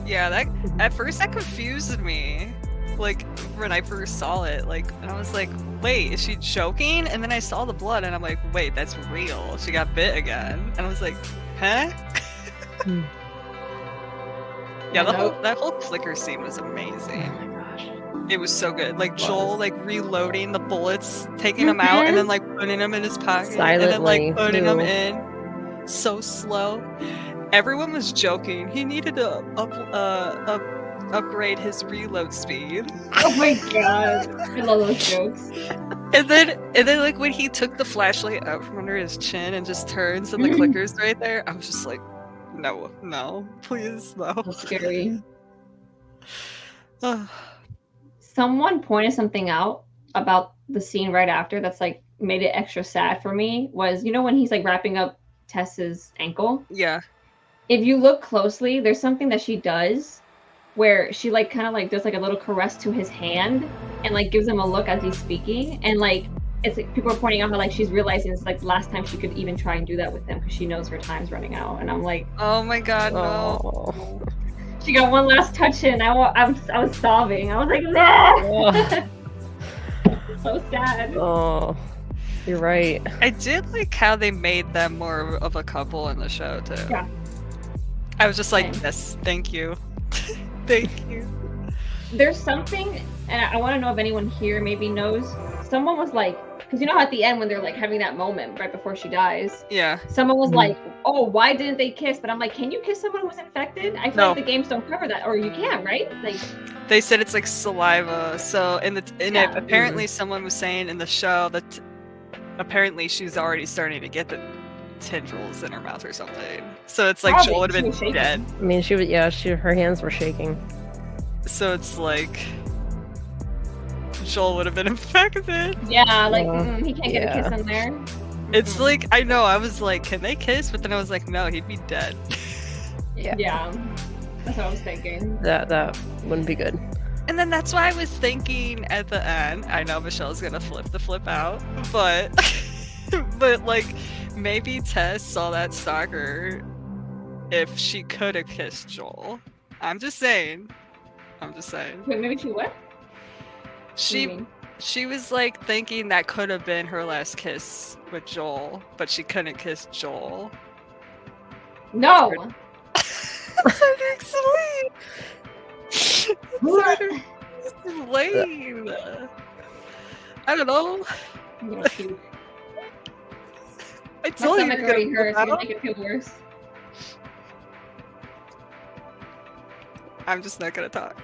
Yeah, that at first that confused me. Like when I first saw it, like, and I was like, wait, is she joking? And then I saw the blood and I'm like, wait, that's real. She got bit again. And I was like, huh? Yeah, that whole clicker scene was amazing. Oh my gosh. It was so good. Like Joel like reloading the bullets, taking them out, and then like putting them in his pocket, Silently, and then like putting them in. So slow. Everyone was joking. He needed to upgrade his reload speed. Oh my god, I love those jokes. And then like when he took the flashlight out from under his chin and just turns and the clicker's right there, I was just like, no, please, no. So scary. Someone pointed something out about the scene right after that's like made it extra sad for me. Was, you know, when he's like wrapping up Tess's ankle? Yeah. If you look closely, there's something that she does where she like kind of like does like a little caress to his hand and like gives him a look as he's speaking, and like it's like people are pointing out how like she's realizing it's like the last time she could even try and do that with him because she knows her time's running out. And I'm like, oh my god, no. She got one last touch in. I was sobbing. I was like, no. So sad. Oh, you're right. I did like how they made them more of a couple in the show too. Yeah. I was just like, Same. yes, thank you. Thank you. There's something, and I want to know if anyone here maybe knows. Someone was like, because you know how at the end when they're like having that moment right before she dies, Yeah. someone was Mhm. like, oh, why didn't they kiss? But I'm like, can you kiss someone who's infected? I feel No. like the games don't cover that, or you can, right? Like, They said it's like saliva. So Yeah. apparently someone was saying in the show that apparently she's already starting to get the tendrils in her mouth or something. So it's like Probably, Joel would she have was been shaking. dead. I mean, she was, yeah, her hands were shaking. So it's like Joel would have been infected. yeah, like he can't get a Yeah. kiss in there. It's Mm-mm. like, I know, I was like, can they kiss? But then I was like, no, he'd be dead. Yeah, that's what I was thinking. That wouldn't be good. And then that's why I was thinking at the end, I know Michelle's gonna flip out, but but like maybe Tess saw that stalker if she could have kissed Joel. I'm just saying. Wait, maybe she what? What do you She mean? she was like thinking that could have been her last kiss with Joel, but she couldn't kiss Joel. No. That's lame. I don't know. I'm gonna puke. I My told you stomach you're already gonna hurts. flip It'll out. make it feel worse. I'm just not gonna talk.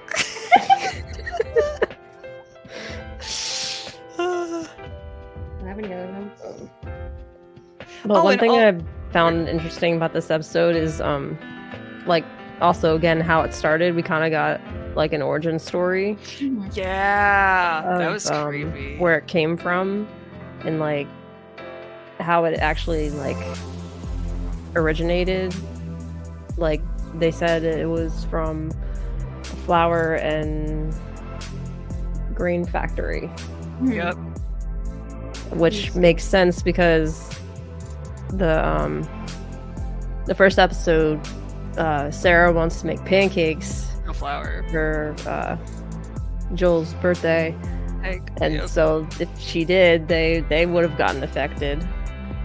Do I have any other notes? But Oh, one and thing all- I found interesting about this episode is like also again how it started. We kind of got like an origin story Yeah, that of, was creepy. where it came from and like how it actually like originated. Like they said it was from a flour and grain factory, Yep. which makes sense because the first episode, Sarah wants to make pancakes No flour. for Joel's birthday, Egg. and Yep. so if she did, they would have gotten affected.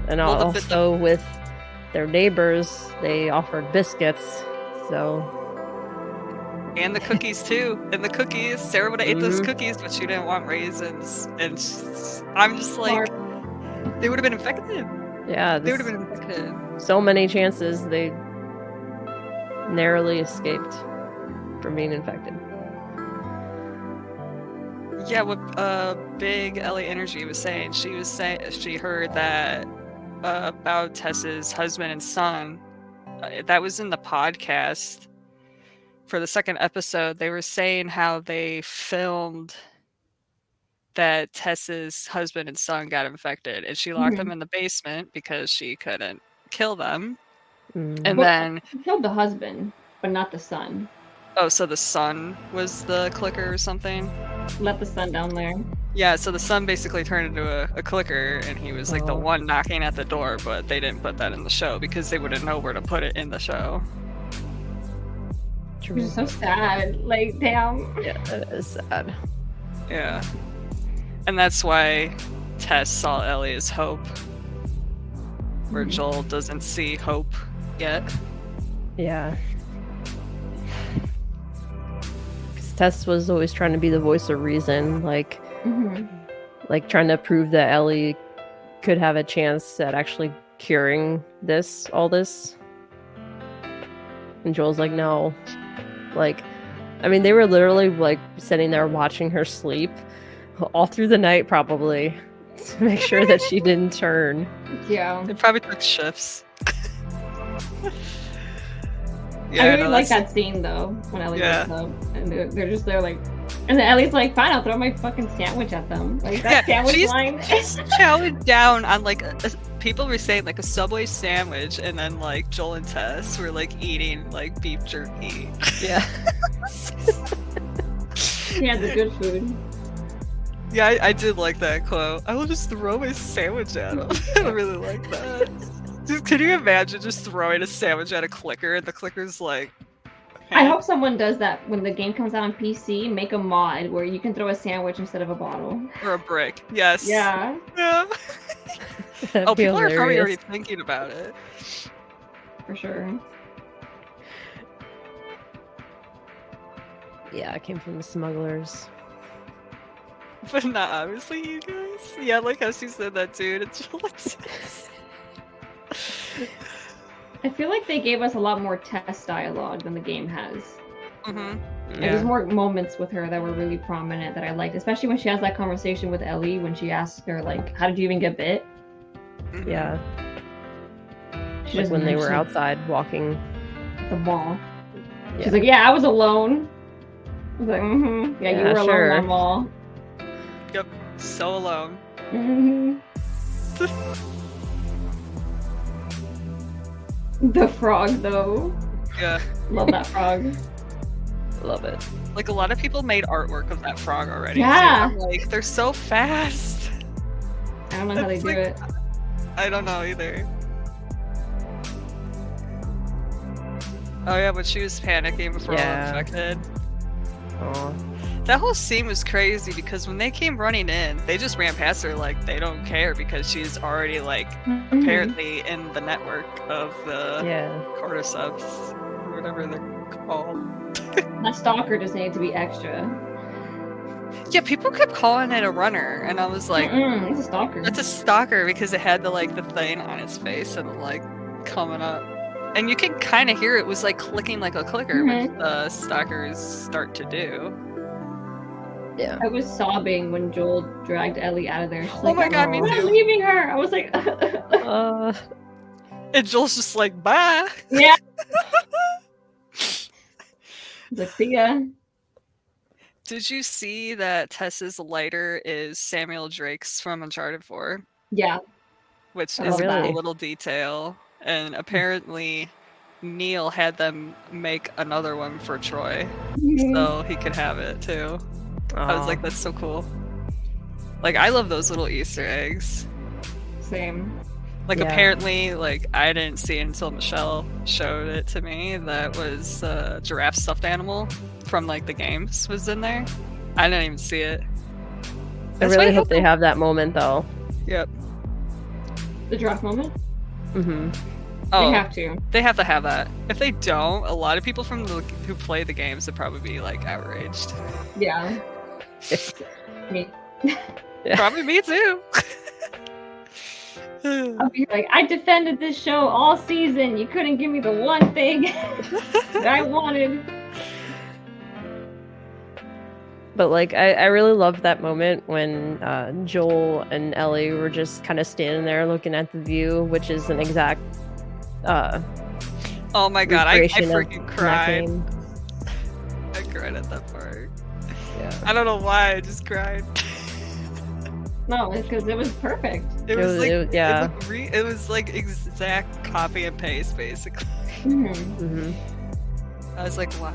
And Well, the- also with their neighbors, they offered biscuits. So And the cookies too. And the cookies. Sarah would have ate those Mhm. cookies, but she didn't want raisins. And I'm just like, they would have been infected. yeah, They would this, have been infected. so many chances they narrowly escaped from being infected. Yeah, what Big Ellie Energy was saying. She heard that about Tess's husband and son. That was in the podcast for the second episode. They were saying how they filmed that Tess's husband and son got infected, and she locked them in the basement because she couldn't kill them. Mm. And Well, then, She killed the husband, but not the son. oh, so the son was the clicker or something? Let the son down there. Yeah, so the son basically turned into a clicker, and he was like the Oh. one knocking at the door, but they didn't put that in the show because they wouldn't know where to put it in the show. Which is so sad. Like, damn. Yeah, that is sad. Yeah. And that's why Tess saw Ellie as hope, where Joel doesn't see hope yet. Yeah. Because Tess was always trying to be the voice of reason, like trying to prove that Ellie could have a chance at actually curing all this. And Joel's like, no. Like, I mean, they were literally like sitting there watching her sleep all through the night, probably, to make sure that she didn't turn. Yeah. They probably took shifts. I really no, like that's- that scene though, when Ellie Yeah. wakes up and they're just there like, and then Ellie's like, "Fine, I'll throw my fucking sandwich at them." Like that Yeah, sandwich she's- line. She's chowing down on like people were saying like a Subway sandwich, and then like Joel and Tess were like eating like beef jerky. Yeah. Yeah, the good food. Yeah, I did like that quote. I will just throw my sandwich at him. I really like that. Just, can you imagine just throwing a sandwich at a clicker and the clicker's like, I hope someone does that when the game comes out on PC. Make a mod where you can throw a sandwich instead of a bottle. Or a brick. Yes. Yeah. Yeah. That'd Oh, be people are probably already hilarious. thinking about it. For sure. Yeah, it came from the smugglers. But not obviously you guys. Yeah, like how she said that too. It's I feel like they gave us a lot more test dialogue than the game has. mm-hmm. Like, there's more moments with her that were really prominent that I liked, especially when she has that conversation with Ellie when she asks her, like, how did you even get bit? Mm-hmm. Yeah. She Like just when they were mentioned outside walking. the mall. Yeah. She's like, yeah, I was alone. I was like, mm-hmm. Yeah, you Yeah, were alone sure. in that mall. Yep. So alone. Mm-hmm. The frog, though. Yeah. Love that frog. Love it. Like a lot of people made artwork of that frog already. Yeah. too. I'm like, they're so fast. I don't know how they It's do like- it. I don't know either. Oh yeah, but she was panicking before all Yeah. infected. Aw. That whole scene was crazy because when they came running in, they just ran past her like they don't care because she's already like Mhm. apparently in the network of the Yeah. cordyceps or whatever they're called. That stalker just needed to be extra. Yeah, people kept calling it a runner, and I was like, It's a stalker. that's a stalker because it had the like the thing on its face and like coming up. And you could kind of hear it was like clicking like a clicker, which the stalkers start to do. Yeah. I was sobbing when Joel dragged Ellie out of there. She's Oh like, my god, me I'm not too. leaving her. I was like, And Joel's just like, bye. yeah. Like, see ya. Did you see that Tess's lighter is Samuel Drake's from Uncharted 4? Yeah. Which I is love a that. cool little detail. And apparently Neil had them make another one for Troy so he could have it too. I was Aw. like, that's so cool. Like, I love those little Easter eggs. Same. Like, Yeah. apparently, like, I didn't see it until Michelle showed it to me. That was a giraffe stuffed animal from, like, the games was in there. I didn't even see it. I That's really why hope they have that moment though. Yep. The draft moment? Mm-hmm. Oh, They have to. they have to have that. If they don't, a lot of people from who play the games would probably be, like, outraged. Yeah. Me. Probably me too. I'll be like, I defended this show all season. You couldn't give me the one thing that I wanted. But like, I really loved that moment when Joel and Ellie were just kind of standing there looking at the view, which is an exact Oh my god, I recreation of freaking that cried. game. I cried at that part. Yeah. I don't know why, I just cried. No, it's because it was perfect. It was like yeah. it was like exact copy and paste basically. Mm-hmm. I was like, wow.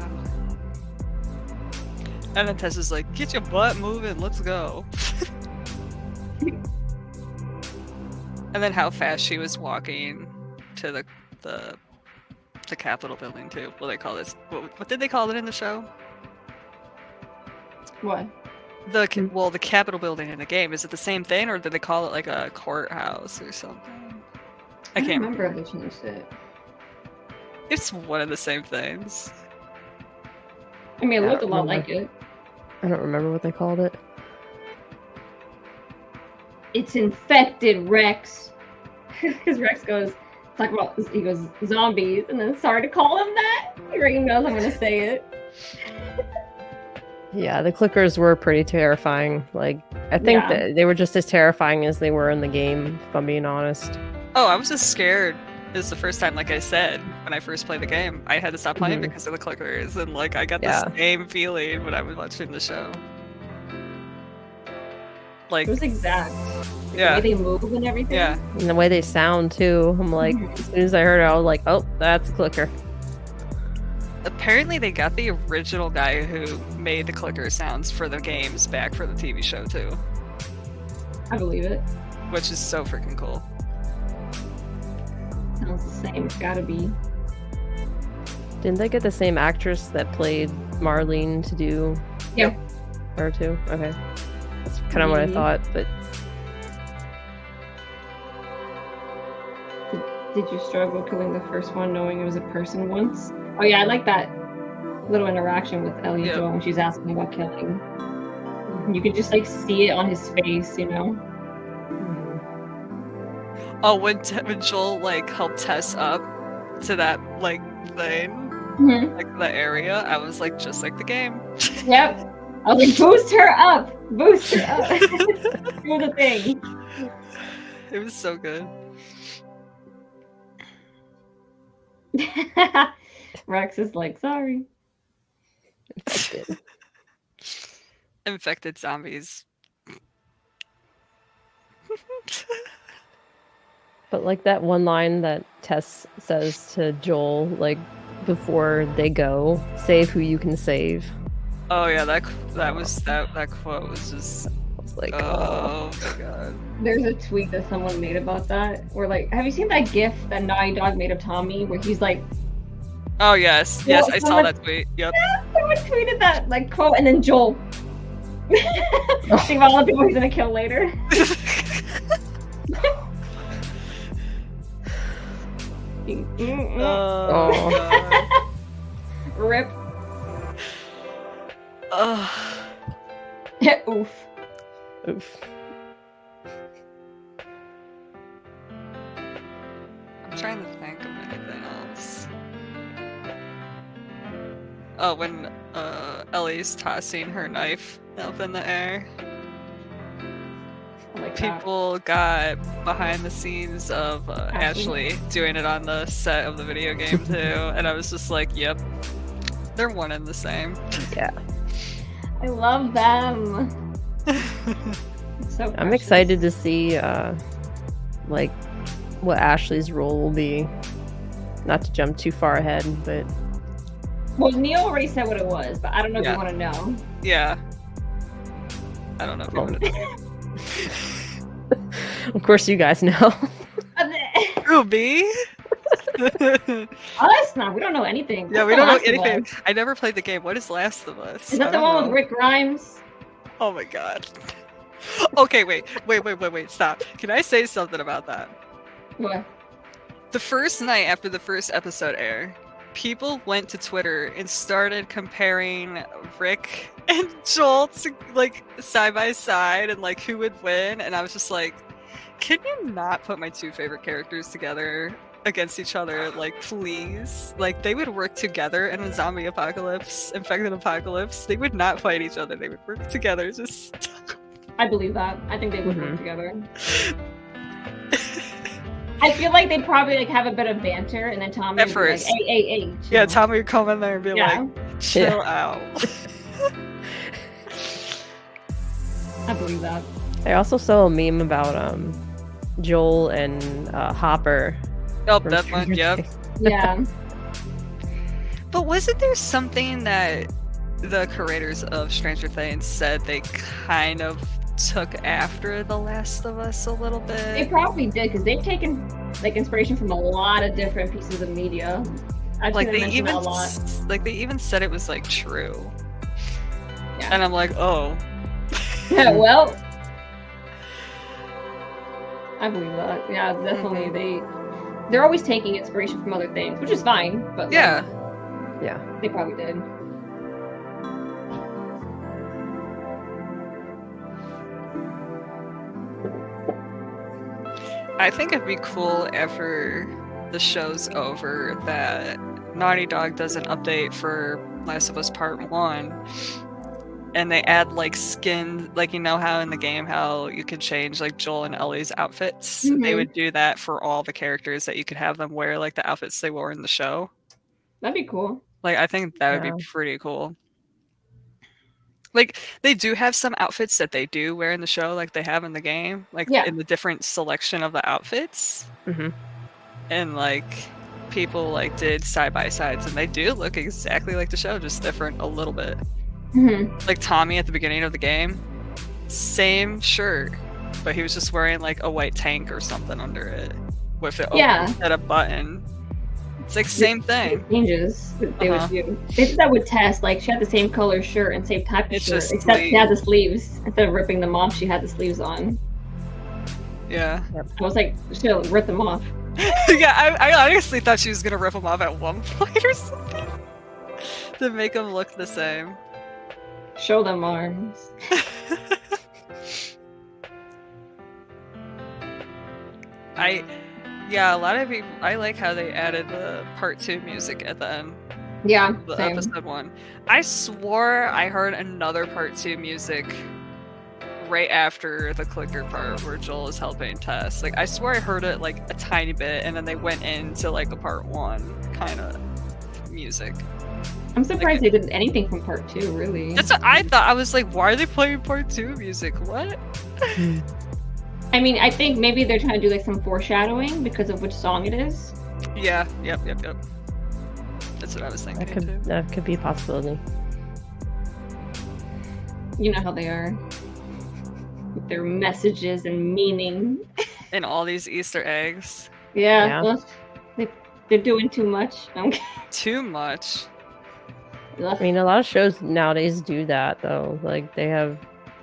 And then Tessa's like, get your butt moving, let's go. And then how fast she was walking to the Capitol building too. What do they call this? What did they call it in the show? What? The Capitol building in the game. Is it the same thing, or did they call it like a courthouse or something? I can't remember if they changed it. It's one of the same things. I mean, it I looked a don't lot remember. like it. I don't remember what they called it. It's infected, Rex. Because Rex goes, he goes, zombies, and then sorry to call him that. He already knows I'm going to say it. Yeah, the clickers were pretty terrifying. Like, I think Yeah. that they were just as terrifying as they were in the game, if I'm being honest. Oh, I was just scared. This is the first time, like I said, when I first played the game, I had to stop playing Mhm. because of the clickers, and like I got Yeah. the same feeling when I was watching the show. Like, It was exact. yeah, The way they move and everything. yeah. And the way they sound, too. I'm like, Mhm. as soon as I heard it, I was like, oh, that's a clicker. Apparently, they got the original guy who made the clicker sounds for the games back for the TV show too, I believe it. which is so freaking cool. Sounds the same. It's gotta be. Didn't they get the same actress that played Marlene to do Yeah. her too? Okay. That's kind of what I thought, but Did you struggle killing the first one knowing it was a person once? Oh yeah, I like that little interaction with Ellie and Joel when she's asking about killing. You can just like see it on his face, you know? Oh, when Joel like helped Tess up to that like thing, like the area, I was like, just like the game. Yep. I was like, boost her up! Boost her up! Do the thing. It was so good. Rex is like, sorry. Infected zombies. But like that one line that Tess says to Joel, like before they go, save who you can save. Oh yeah, that quote was just. I was like, oh my god. There's a tweet that someone made about that. Where like, have you seen that GIF that Naughty Dog made of Tommy, where he's like, oh yes, well, I saw that tweet. Yep. Someone tweeted that like quote, and then Joel. Think about all the people he's gonna kill later. oh. Rip. Oof. Oof. I'm trying to think of anything else. Oh, when Ellie's tossing her knife up in the air. People got behind the scenes of Ashley doing it on the set of the video game too, and I was just like, yep, they're one and the same. Yeah. I love them. So I'm excited to see like what Ashley's role will be. Not to jump too far ahead, but well, Neil already said what it was, but I don't know if you want to know. Yeah. I don't know if you want to know. Of course you guys know. Who, me? Us? No, we don't know anything. Yeah, we don't know anything. I never played the game. What is Last of Us? Is that the one with Rick Grimes? Oh my god. Okay, wait, stop. Can I say something about that? What? The first night after the first episode aired, people went to Twitter and started comparing Rick and Joel to, like, side by side and like who would win, and I was just like, can you not put my two favorite characters together against each other, like, please? Like, they would work together in a zombie apocalypse, infected apocalypse. They would not fight each other. They would work together. Just I believe that. I think they would work together. I feel like they'd probably like have a bit of banter, and then Tommy would be like, hey. Yeah, Tommy would come in there and be like, chill out. I believe that. I also saw a meme about Joel and Hopper. Oh, that one, yep. Yeah. But wasn't there something that the creators of Stranger Things said they kind of took after The Last of Us a little bit? They probably did, because they've taken like inspiration from a lot of different pieces of media. Like they even said it was like true. Yeah. And I'm like, oh. Yeah, well, I believe that. Yeah, definitely. They're always taking inspiration from other things, which is fine. But yeah, they probably did. I think it'd be cool after the show's over that Naughty Dog does an update for Last of Us Part 1, and they add like skin, like, you know how in the game how you can change like Joel and Ellie's outfits? They would do that for all the characters, that you could have them wear like the outfits they wore in the show. That'd be cool. Like, I think that would be pretty cool. Like, they do have some outfits that they do wear in the show, like they have in the game, like in the different selection of the outfits. And like people like did side by sides, and they do look exactly like the show, just different a little bit. Like Tommy at the beginning of the game, same shirt, but he was just wearing like a white tank or something under it with it open at a button. It's like same thing. Changes that they would do. They did that with Tess. Like she had the same color shirt and same type of It's shirt, just except she had the sleeves. Instead of ripping them off, she had the sleeves on. Yeah. I was like, she should rip them off. Yeah, I honestly thought she was gonna rip them off at one point or something to make them look the same. Show them arms. Yeah, a lot of people. I like how they added the part 2 music at the end. Yeah, The same. episode 1. I swore I heard another part 2 music right after the clicker part where Joel is helping Tess. Like I swore I heard it like a tiny bit, and then they went into like a part 1 kind of music. I'm surprised they did anything from part 2, really. That's what I thought. I was like, why are they playing part 2 music? What? I mean, I think maybe they're trying to do like some foreshadowing because of which song it is. Yeah, yep. That's what I was thinking too. That could be a possibility. You know how they are. With their messages and meaning. And all these Easter eggs. Yeah. Well, they're doing too much. Okay. Too much. I mean, a lot of shows nowadays do that, though. Like, they have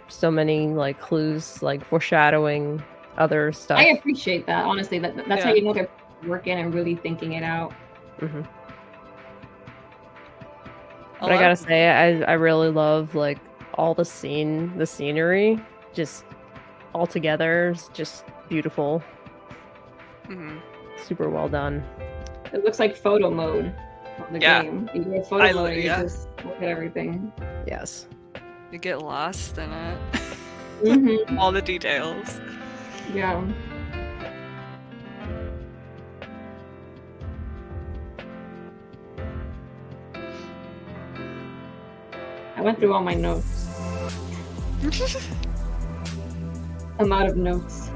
so many, like, clues, like, foreshadowing other stuff. I appreciate that, honestly. That's how you know they're working and really thinking it out. Mm-hmm. But I gotta say, I really love, like, all the scenery, just all together is just beautiful. Mm-hmm. Super well done. It looks like photo mode on the game. You go photo mode and you just look at everything. Yes. You get lost in it. Mm-hmm. All the details. Yeah. I went through all my notes. I'm out of notes.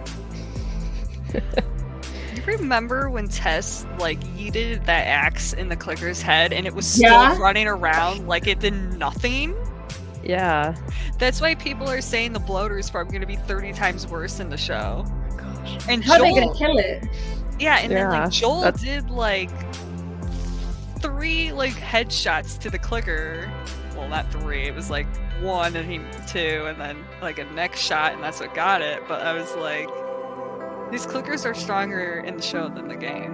You remember when Tess like yeeted that axe in the clicker's head and it was still running around like it did nothing? Yeah. That's why people are saying the bloater is probably going to be 30 times worse in the show. Oh, gosh. And how are they going to kill it? Yeah, and then like Joel did like 3 like headshots to the clicker. Well, not 3. It was like 1 and 2, and then like a next shot, and that's what got it. But I was like, these clickers are stronger in the show than the game.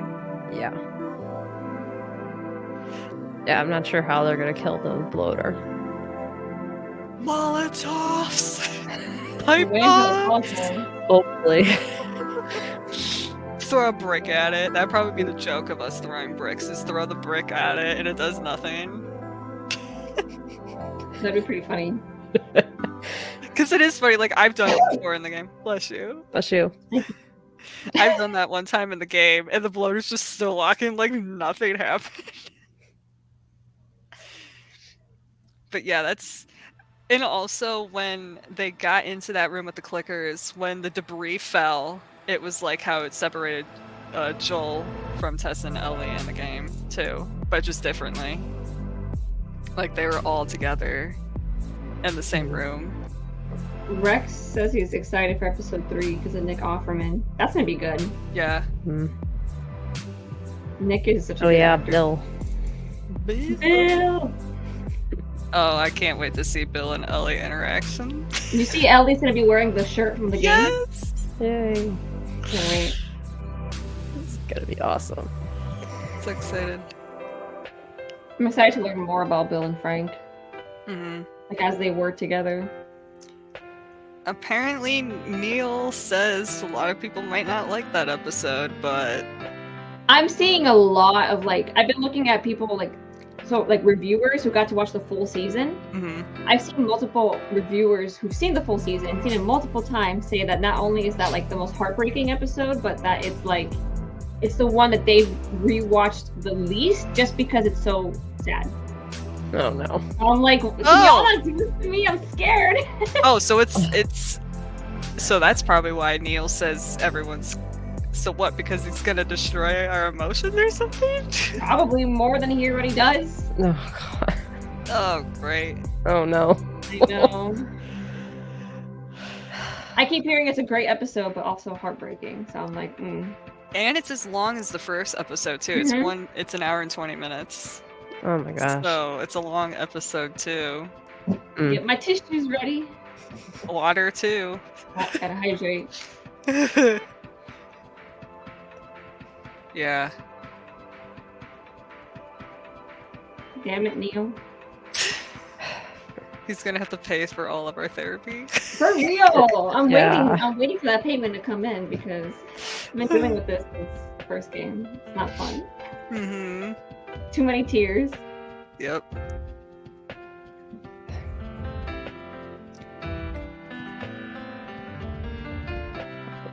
Yeah. Yeah, I'm not sure how they're gonna kill the bloater. Molotovs! Pipe bombs! Hopefully. Throw a brick at it. That'd probably be the joke of us throwing bricks, is throw the brick at it and it does nothing. That'd be pretty funny. Because it is funny, like I've done it before in the game. Bless you. Bless you. I've done that one time in the game and the bloater's just still walking like nothing happened. But yeah, that's... And also when they got into that room with the clickers, when the debris fell, it was like how it separated Joel from Tess and Ellie in the game too, but just differently. Like they were all together in the same room. Rex says he's excited for episode 3 because of Nick Offerman. That's gonna be good. Yeah. Nick is such a good actor. Bill. Bill! Oh, I can't wait to see Bill and Ellie interaction. You see Ellie's gonna be wearing the shirt from the game? Yes! Yay. Can't wait. It's gonna be awesome. So excited. I'm excited to learn more about Bill and Frank. Mm-hmm. Like as they work together. Apparently Neil says a lot of people might not like that episode, but... I'm seeing a lot of like, I've been looking at people like reviewers who got to watch the full season. Mm-hmm. I've seen multiple reviewers who've seen the full season and seen it multiple times say that not only is that like the most heartbreaking episode, but that it's like it's the one that they've rewatched the least just because it's so sad. Oh no. I'm like, can y'all not do this to me? I'm scared. Oh, so it's so that's probably why Neil says everyone's... So what, because he's gonna destroy our emotions or something? Probably more than he already does. Oh god. Oh, great. Oh no. I know. I keep hearing it's a great episode, but also heartbreaking. So I'm like, And it's as long as the first episode too. It's an hour and 20 minutes. Oh my gosh. So it's a long episode too. Get my tissues ready. Water too. Gotta hydrate. Yeah. Damn it, Neil. He's gonna have to pay for all of our therapy. For real. I'm Yeah. waiting. I'm waiting for that payment to come in because I've been dealing with this since the first game. It's not fun. Mm-hmm. Too many tears. Yep.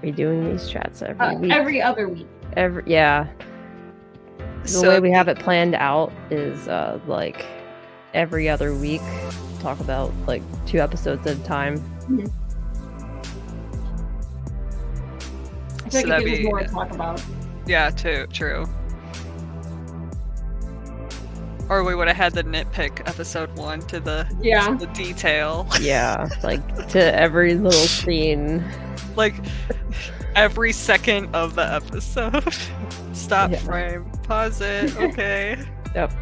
We're doing these chats every week. Every other week. Yeah. The way we have it planned out is like every other week. Talk about like 2 episodes at a time. Mm-hmm. I feel like it gives us more to talk about. Yeah, true. Or we would have had the nitpick episode 1 to the detail. Yeah, like to every little scene. Like every second of the episode. Stop frame. Pause it. Okay. Yep.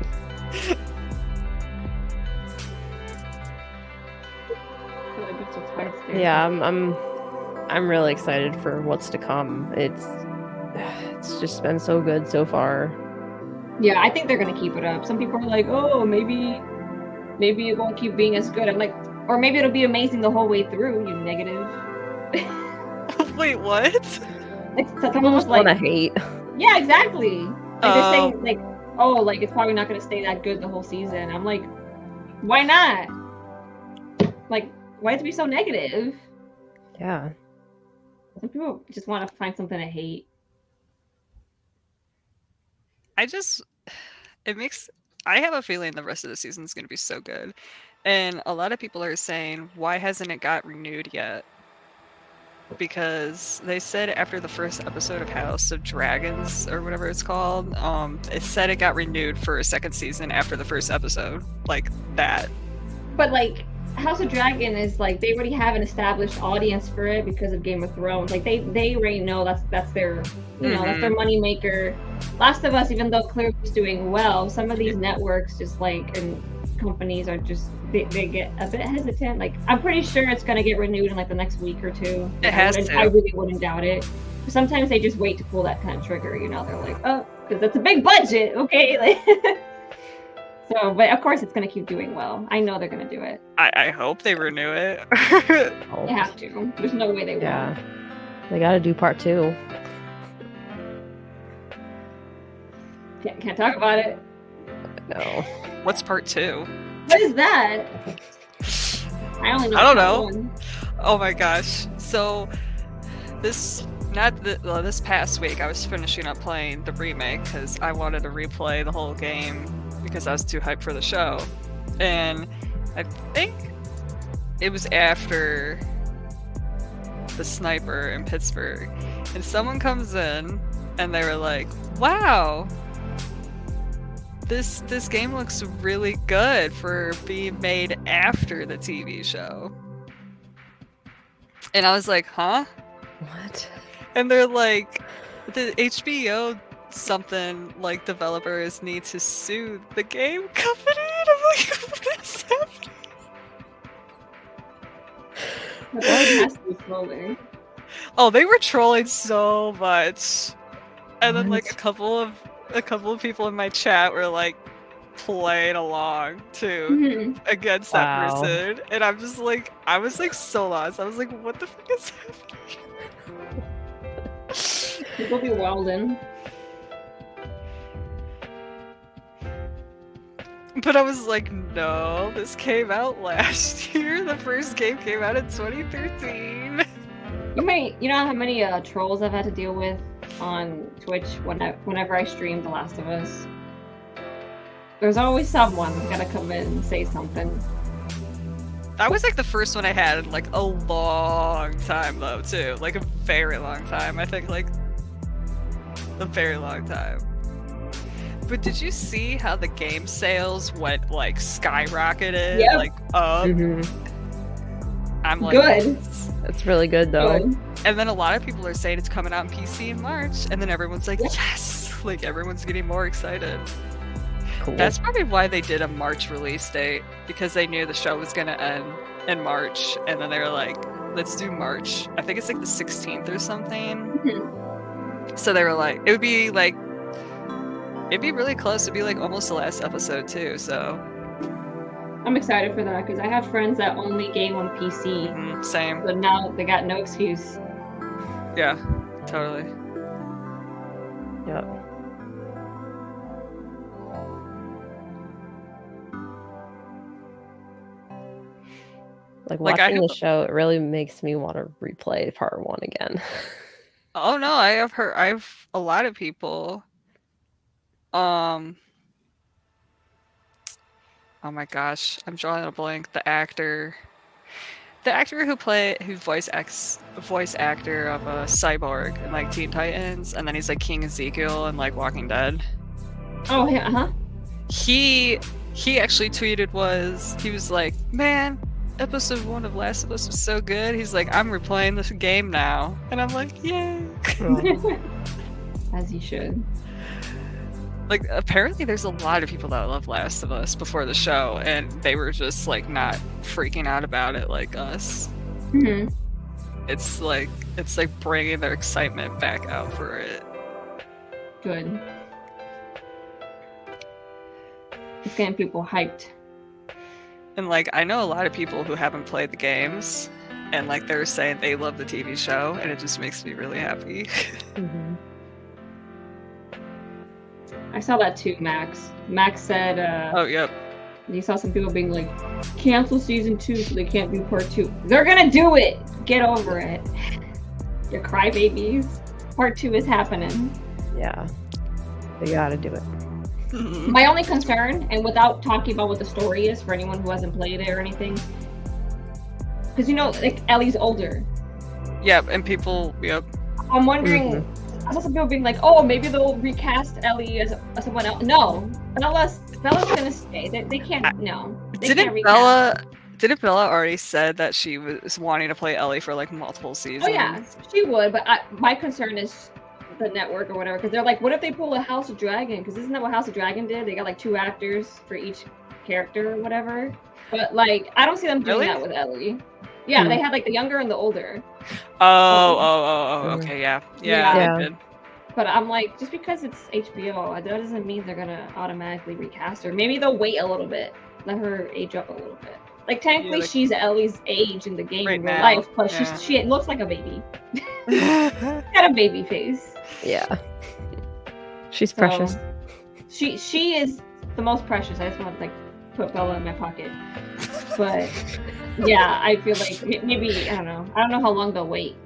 Yeah, I'm really excited for what's to come. It's just been so good so far. Yeah, I think they're gonna keep it up. Some people are like, oh, maybe it won't keep being as good. I'm like, or maybe it'll be amazing the whole way through. You negative. Wait, what? Like someone was like, wanna hate. Yeah, exactly. Like they're saying like, oh, like it's probably not gonna stay that good the whole season. I'm like, why not? Like, why is it be so negative? Yeah. Some people just want to find something to hate. I have a feeling the rest of the season is going to be so good. And a lot of people are saying, why hasn't it got renewed yet? Because they said after the first episode of House of Dragons, or whatever it's called, it said it got renewed for a second season after the first episode. Like that. But like, House of Dragon is like, they already have an established audience for it because of Game of Thrones. Like they already know that's their, you know, that's their money maker. Last of Us, even though clearly it's doing well, some of these networks just like, and companies are just, they get a bit hesitant. Like, I'm pretty sure it's going to get renewed in like the next week or 2. It has to. I really wouldn't doubt it. Sometimes they just wait to pull that kind of trigger, you know, they're like, oh, because that's a big budget, okay? Like, so, but of course it's going to keep doing well. I know they're going to do it. I hope they renew it. They have to. There's no way they won't. Yeah. They gotta do part 2. Can't talk about it. No. What's part 2? What is that? I only know. I don't know. 1. Oh my gosh. So this past week I was finishing up playing the remake because I wanted to replay the whole game because I was too hyped for the show. And I think it was after the sniper in Pittsburgh. And someone comes in and they were like, wow, this game looks really good for being made after the TV show. And I was like, huh? What? And they're like, the HBO something like developers need to sue the game company. And I'm like, what is happening? The board has to be trolling. Oh, they were trolling so much. And then like a couple of people in my chat were like playing along too against that person. And I'm just like, I was like so lost. I was like, what the fuck is happening? People be wildin'. But I was like, no, this came out last year. The first game came out in 2013. You know how many trolls I've had to deal with on Twitch whenever I stream The Last of Us? There's always someone who's gotta come in and say something. That was like the first one I had in like a long time though too. Like a very long time. I think like a very long time. But did you see how the game sales went like skyrocketed? Yep. Like up? I'm like, good. That's really good though. Good. And then a lot of people are saying it's coming out on PC in March, and then everyone's like, yes! Like, everyone's getting more excited. Cool. That's probably why they did a March release date, because they knew the show was gonna end in March, and then they were like, let's do March. I think it's like the 16th or something. Mm-hmm. So they were like, it'd be really close. It'd be like almost the last episode too, so. I'm excited for that because I have friends that only game on PC. Same. But now they got no excuse. Yeah, totally. Yep. Like watching the show, it really makes me want to replay part 1 again. Oh no, I've a lot of people. Oh my gosh, I'm drawing a blank. The actor who voice actor of a Cyborg in like Teen Titans, and then he's like King Ezekiel in like Walking Dead. Oh yeah, uh-huh. He actually tweeted he was like, man, episode 1 of Last of Us was so good. He's like, I'm replaying this game now, and I'm like, yay. As you should. Like, apparently there's a lot of people that love Last of Us before the show, and they were just like not freaking out about it like us. Mm-hmm. It's like bringing their excitement back out for it. Good. It's getting people hyped. And like, I know a lot of people who haven't played the games, and like they're saying they love the TV show, and it just makes me really happy. Mm-hmm. I saw that too, Max. Max said, oh, yep. You saw some people being like, cancel season 2 so they can't do part 2. They're gonna do it! Get over it. You crybabies. Part 2 is happening. Yeah. They gotta do it. My only concern, and without talking about what the story is for anyone who hasn't played it or anything, because like Ellie's older. Yep, and people, yep. I'm wondering, I saw some people being like, oh, maybe they'll recast Ellie as someone else. No, Bella's gonna stay. They can't, no. They Didn't can't recast. Didn't Bella already said that she was wanting to play Ellie for like multiple seasons? Oh yeah, she would, but my concern is the network or whatever, because they're like, what if they pull a House of Dragon? Because isn't that what House of Dragon did? They got like 2 actors for each character or whatever. But like, I don't see them doing that with Ellie. Yeah, they had like the younger and the older. Oh, okay, yeah. They did. But I'm like, just because it's HBO, that doesn't mean they're gonna automatically recast her. Maybe they'll wait a little bit, let her age up a little bit. Like technically, she's Ellie's age in the game in real life, but she looks like a baby. Got a baby face. Yeah, she's precious. She is the most precious. I just want to like put Bella in my pocket. But yeah, I feel like maybe I don't know how long they'll wait.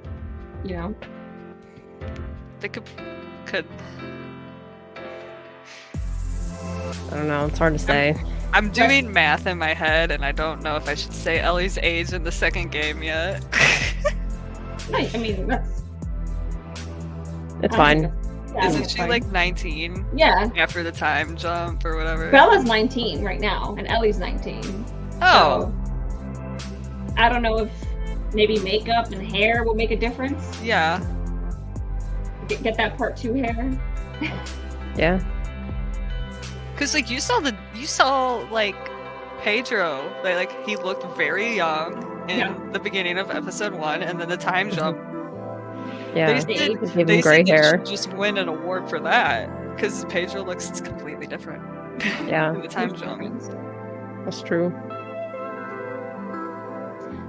You know, they could. I don't know. It's hard to say. I'm doing math in my head, and I don't know if I should say Ellie's age in the second game yet. I mean, it's fine. Isn't she like 19? Yeah. After the time jump or whatever. Bella's 19 right now, and Ellie's 19. Oh. So, I don't know if maybe makeup and hair will make a difference. Yeah. Get that part 2 hair. Yeah. Cause like you saw like Pedro, like he looked very young in the beginning of episode 1, and then the time jump. Yeah, they gray hair. Should just win an award for that, because Pedro looks completely different. Yeah, in the time jump. That's true.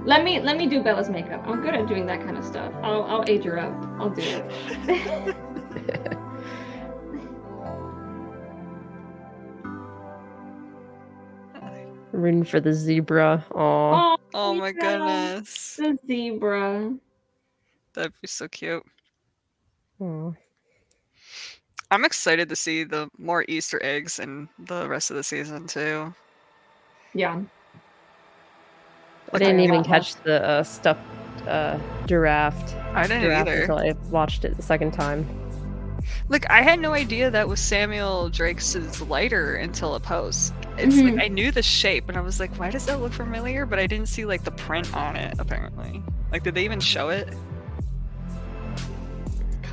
Let me do Bella's makeup. I'm good at doing that kind of stuff. I'll age her up. I'll do it. Rooting for the zebra. Aww. Oh my goodness. The zebra. That'd be so cute. Aww. I'm excited to see the more Easter eggs in the rest of the season too. Yeah. I didn't even catch the stuffed giraffe. I didn't either until I watched it the second time. Like, I had no idea that was Samuel Drake's lighter until a post. It's like I knew the shape, and I was like, why does that look familiar? But I didn't see like the print on it. Apparently, like, did they even show it?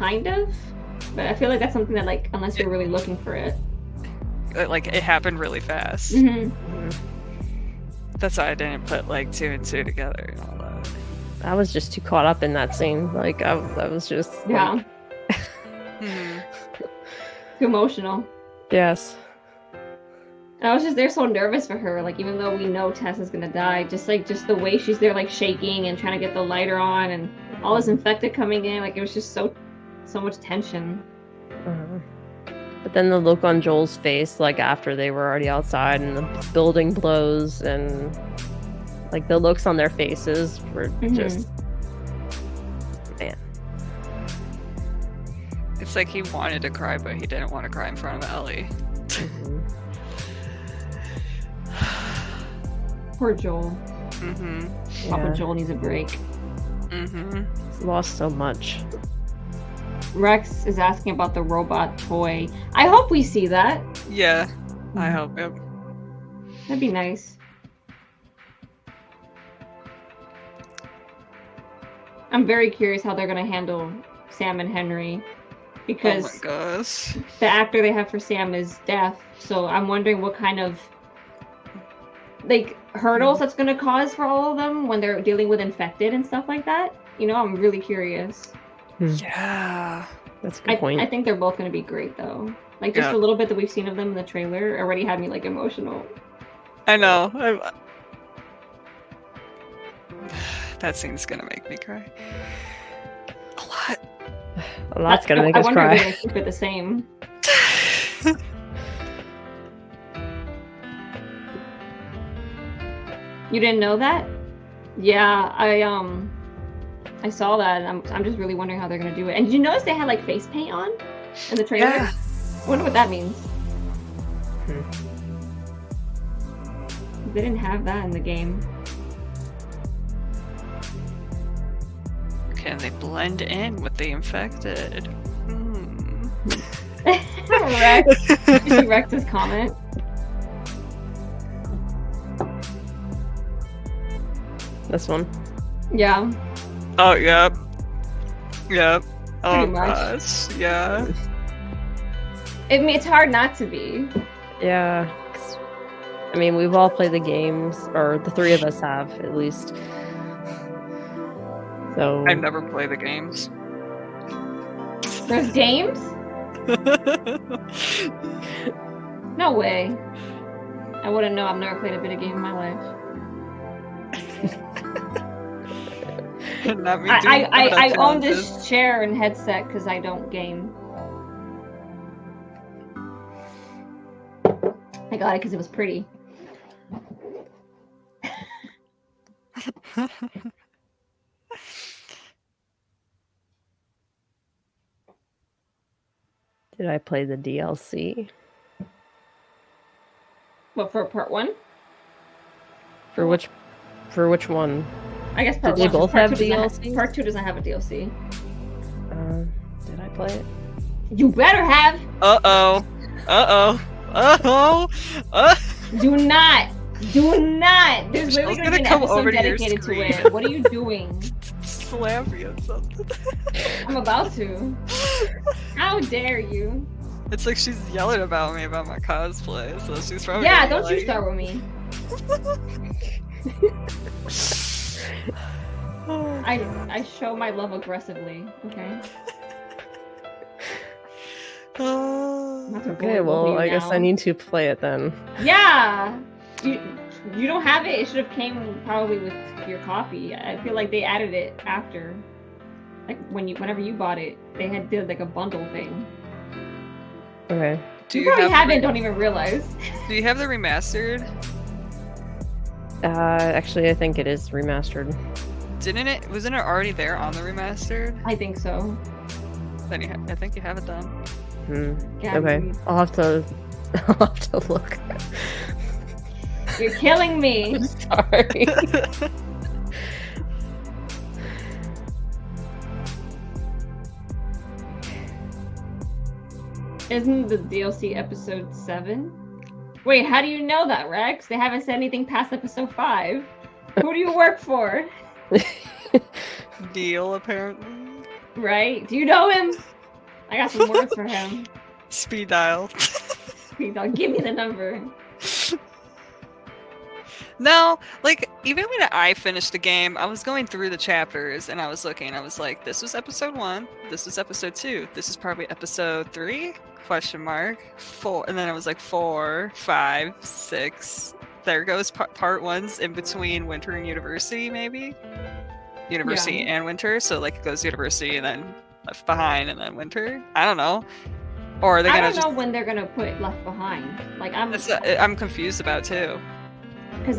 kind of. But I feel like that's something that, like, unless you're really looking for it. Like, it happened really fast. Mm-hmm. That's why I didn't put, like, 2 and 2 together and all that. I was just too caught up in that scene. Like, I was just... Yeah. Like, Too emotional. yes. I was just there so nervous for her, like, even though we know Tess is gonna die, just the way she's there, like, shaking and trying to get the lighter on, and all this infected coming in, like, it was just so much tension. But then the look on Joel's face, like, after they were already outside and the building blows, and, like, the looks on their faces were just... Man. It's like he wanted to cry, but he didn't want to cry in front of Ellie. Poor Joel. Papa Yeah. Joel needs a break. He's lost so much. Rex is asking about the robot toy. I hope we see that. Yeah, I hope it. That'd be nice. I'm very curious how they're gonna handle Sam and Henry, because Oh my gosh. the actor they have for Sam is deaf, so I'm wondering what kind of, like, hurdles that's gonna cause for all of them when they're dealing with infected and stuff like that. You know, I'm really curious. Yeah. That's a good point. I think they're both gonna be great though. Like, just a little bit that we've seen of them in the trailer already had me, like, emotional. I know. That scene's gonna make me cry. A lot. A lot's gonna make us I wonder cry. if they're gonna keep it the same. You didn't know that? Yeah, I saw that, and I'm just really wondering how they're gonna do it. And did you notice they had, like, face paint on in the trailer? Yeah. I wonder what that means. They didn't have that in the game. Can they blend in with the infected? Rex. Did you see Rex's comment? This one. Yeah. Oh, yep. Yep. Oh, Pretty much. gosh. Yeah. I mean, it's hard not to be. Yeah. 'Cause, I mean, we've all played the games, or the three of us have, at least. So... I never play the games. There's games? No way. I wouldn't know. I've never played a video game in my life. Not me I own this chair and headset because I don't game. I got it because it was pretty. Did I play the DLC? What, for part 1? For which one? I guess part Did they 1. both Part have 2 doesn't DLCs? Part 2 doesn't have a DLC. Did I play it? You better have. Uh-oh. Uh-oh. Uh-oh. Do not. Do not. There's literally Michelle's going to be an come episode over to your dedicated to screen. it. What are you doing? Slam me or something. I'm about to. How dare you? It's like she's yelling about me about my cosplay, so she's probably Yeah, gonna don't be you start with me. I show my love aggressively, okay? Not to Okay, bully both well, of you I guess I now. need to play it then. Yeah! You don't have it? It should have came probably with your copy. I feel like they added it after. Like, whenever you bought it, they did like a bundle thing. Okay. You probably have it and don't even realize. Do you have the remastered? Actually, I think it is remastered. Wasn't it already there on the remastered? I think so. Then I think you have it then. Yeah, Okay, I'll have to look. You're killing me. Sorry. Isn't the DLC episode 7? Wait, how do you know that, Rex? They haven't said anything past episode 5. Who do you work for? Deal, apparently. Right? Do you know him? I got some words for him. Speed dial. Speed dial. Give me the number. No, like, even when I finished the game, I was going through the chapters and I was looking. I was like, this was episode 1. This was episode 2. This is probably episode 3? Question mark. 4. And then I was like 4, 5, 6. There goes part 1's in between winter and university, maybe? University and winter. So, like, it goes university and then left behind and then winter. I don't know. Or are they gonna I don't know when they're gonna put left behind. Like, I'm confused about too. Because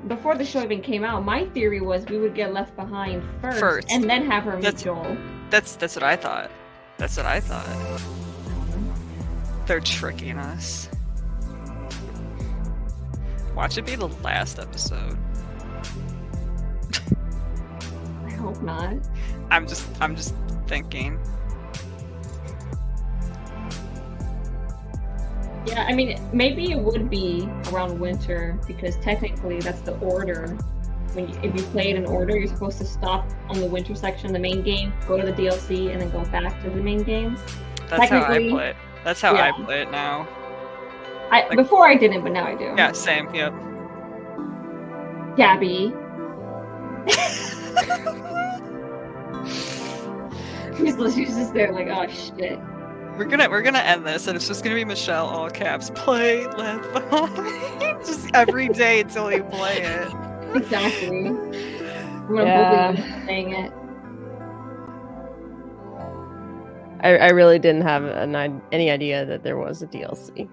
before the show even came out, my theory was we would get left behind first. And then have her meet Joel. That's what I thought. That's what I thought. They're tricking us. Watch it be the last episode. I hope not. I'm just thinking. Yeah, I mean, maybe it would be around winter because technically that's the order. If you play it in order, you're supposed to stop on the winter section, the main game, go to the DLC, and then go back to the main game. That's how I play it. That's how I play it now. Before I didn't, but now I do. Yeah, same. Yep. Gabby. She's just there like, oh shit. We're gonna end this, and it's just gonna be Michelle, all caps, play Left Behind, just every day until you play it. Exactly. I'm gonna bully you for saying it. I really didn't have any idea that there was a DLC.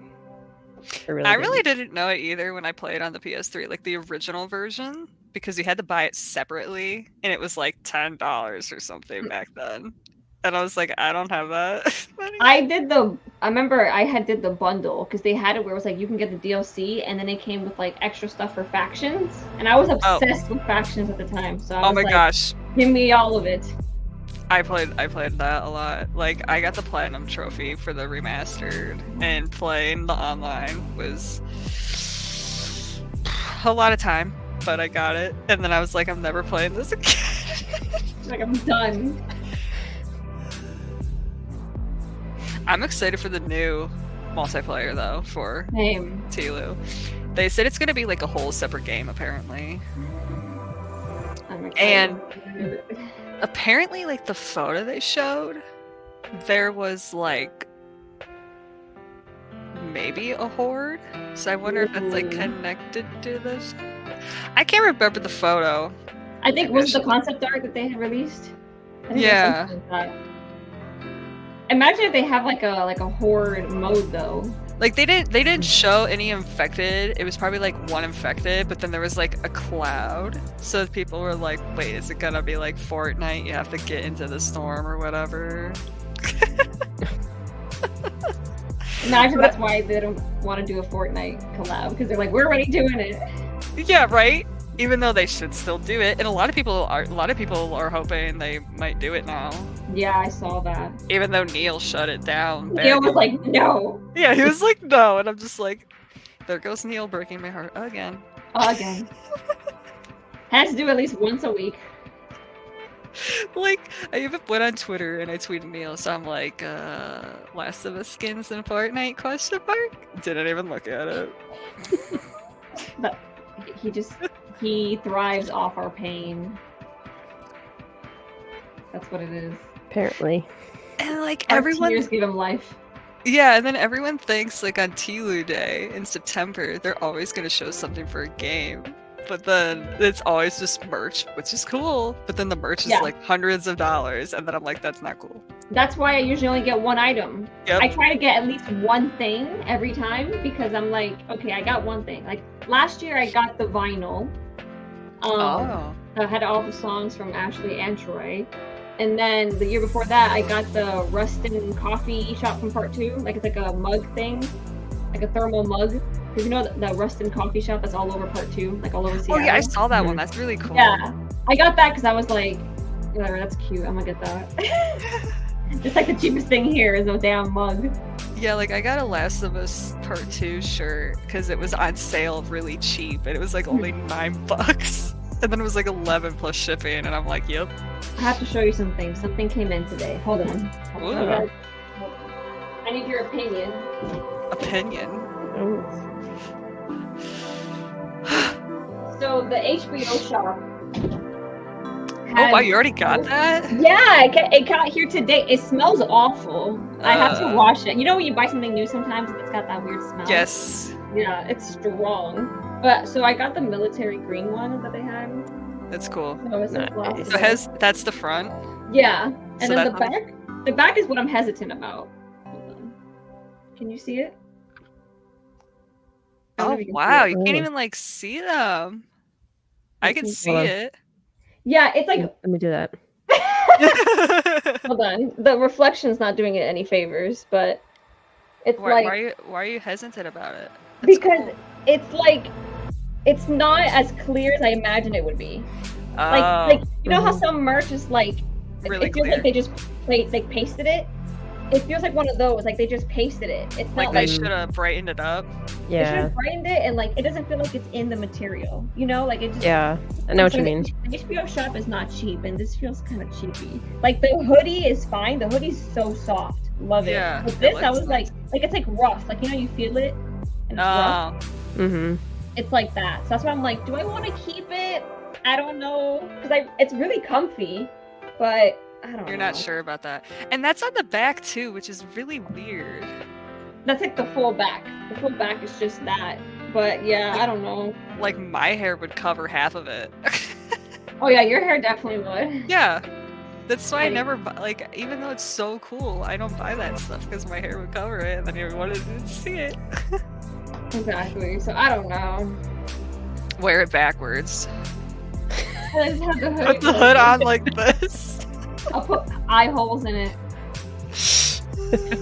I really didn't know it either when I played on the PS3, like the original version, because you had to buy it separately, and it was like $10 or something back then. And I was like, I don't have that. I remember I did the bundle because they had it where it was like you can get the DLC and then it came with like extra stuff for factions. And I was obsessed with factions at the time. So I was like, gosh. Give me all of it. I played that a lot. Like, I got the platinum trophy for the remastered, and playing the online was a lot of time, but I got it. And then I was like, I'm never playing this again. Like, I'm done. I'm excited for the new multiplayer though for Tilu. They said it's gonna be like a whole separate game apparently. I'm excited. And apparently, like the photo they showed, there was like maybe a horde. So I wonder if it's like connected to this. I can't remember the photo. I think was the concept art that they had released. Yeah. Imagine if they have like a horde mode though. Like they didn't show any infected. It was probably like one infected, but then there was like a cloud. So people were like, "Wait, is it gonna be like Fortnite? You have to get into the storm or whatever." Imagine that's why they don't want to do a Fortnite collab because they're like, "We're already doing it." Yeah, right. Even though they should still do it, and a lot of people are hoping they might do it now. Yeah, I saw that. Even though Neil shut it down. Neil was like, no. Yeah, he was like, no, and I'm just like, there goes Neil breaking my heart again. Again. Has to do at least once a week. Like, I even went on Twitter and I tweeted Neil, so I'm like, Last of Us skins in Fortnite, question mark? Didn't even look at it. But he thrives off our pain. That's what it is. Apparently. And like our everyone tears give him life. Yeah, and then everyone thinks like on Tilu Day in September, they're always gonna show something for a game. But then it's always just merch, which is cool. But then the merch is like hundreds of dollars, and then I'm like, that's not cool. That's why I usually only get one item. Yep. I try to get at least one thing every time because I'm like, okay, I got one thing. Like last year, I got the vinyl. That had all the songs from Ashley and Troy. And then the year before that, I got the Rustin coffee shop from part 2. Like it's like a mug thing, like a thermal mug. Because you know the Rustin coffee shop that's all over part 2, like all over Seattle. Oh yeah, I saw that one. That's really cool. Yeah, I got that because I was like, whatever, that's cute. I'm gonna get that. It's like the cheapest thing here is a damn mug. Yeah, like I got a Last of Us Part 2 shirt because it was on sale really cheap and it was like only $9. And then it was like 11 plus shipping, and I'm like, yep. I have to show you something. Something came in today. Hold on. Hold on. Ooh. I need your opinion. Opinion. Oh. So the HBO shop. Oh wow, you already got that? Yeah, it got here today. It smells awful. I have to wash it. You know when you buy something new sometimes it's got that weird smell? Yes. Yeah, it's strong. But so I got the military green one that they had. That's cool. So it's Nice. nice. So that's the front. Yeah. And So then the that's back. The back is what I'm hesitant about. Hold on. Can you see it? I don't know Oh if you can see wow, it. you can't even like see them. I can see Hold on. it. Yeah, it's like Let me do that. hold on. The reflection's not doing it any favors, but it's why like are you hesitant about it? That's because cool. it's like it's not as clear as I imagined it would be. Like you know how some merch is like Really it feels clear. like they just pasted it. It feels like one of those, like they just pasted it. It's Like not they like should have brightened it up. they should Yeah. have brightened it, and like it doesn't feel like it's in the material. You know, like it just Yeah. I know what you So mean. The HBO shop is not cheap, and this feels kind of cheapy. Like the hoodie is fine. The hoodie's so soft. Love it. Yeah, But it this, I looks was nice. like it's like rough. Like you know, you feel it. And it's rough. Mm-hmm. It's like that. So that's why I'm like, do I want to keep it? I don't know, because it's really comfy, but I don't know. You're not sure about that. And that's on the back too, which is really weird. That's like the full back. The full back is just that. But yeah, I don't know. Like my hair would cover half of it. Oh yeah, your hair definitely would. Yeah. That's why I Right. never buy, like, even though it's so cool, I don't buy that stuff because my hair would cover it and then everyone would see it. Exactly. So I don't know. Wear it backwards. I just have the hood. Put the hood on like this. I'll put eye holes in it.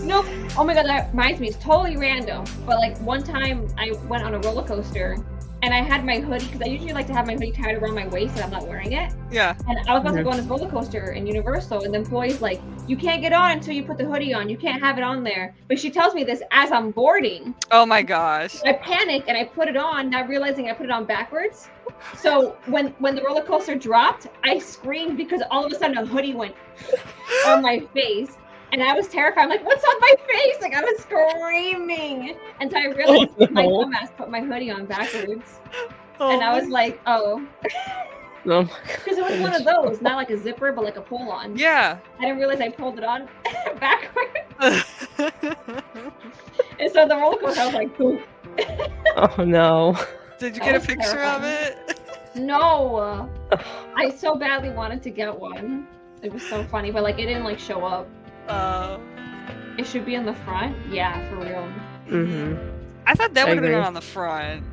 No, oh my god, that reminds me. It's totally random, but like one time I went on a roller coaster and I had my hoodie because I usually like to have my hoodie tied around my waist and I'm not wearing it. Yeah. And I was about to go on this roller coaster in Universal, and the employee's like, "You can't get on until you put the hoodie on. You can't have it on there." But she tells me this as I'm boarding. Oh my gosh. I panic and I put it on, not realizing I put it on backwards. So when the roller coaster dropped, I screamed because all of a sudden a hoodie went on my face. And I was terrified. I'm like, what's on my face? Like I was screaming. And so I realized my dumbass put my hoodie on backwards. And I was like, oh. No. Because it was one of those, not like a zipper, but like a pull-on. Yeah. I didn't realize I pulled it on backwards. And so the roller coaster, I was like, poop. Oh no. Did you That get a was picture of it? No. I so badly wanted to get one. It was so funny, but like it didn't like show up. It should be in the front. Yeah, for real. Mm-hmm. I thought that I would have been agree. on the front.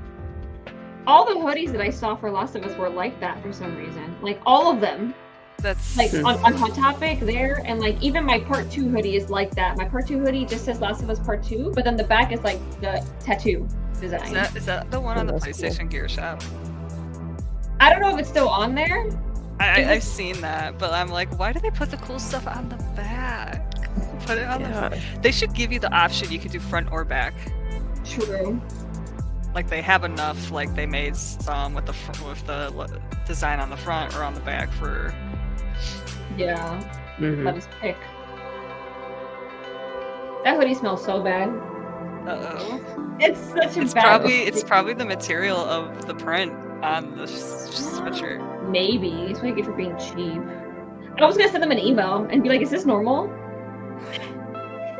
All the hoodies that I saw for Last of Us were like that for some reason. Like all of them. That's Like on Hot Topic there, and like even my Part 2 hoodie is like that. My Part 2 hoodie just says Last of Us Part 2, but then the back is like the tattoo design. is that the one on the That's cool. PlayStation Gear Shop? I don't know if it's still on there. I've seen that, but I'm like, why do they put the cool stuff on the back? Put it on the Yeah. front. They should give you the option you could do front or back. True. Like they have enough. Like they made some with the design on the front or on the back for. Yeah. Mm-hmm. Let us pick. That hoodie smells so bad. Uh-oh. It's such a It's bad. probably the material of the print on the sweatshirt. Maybe it's what I get for being cheap. I was gonna send them an email and be like, "Is this normal?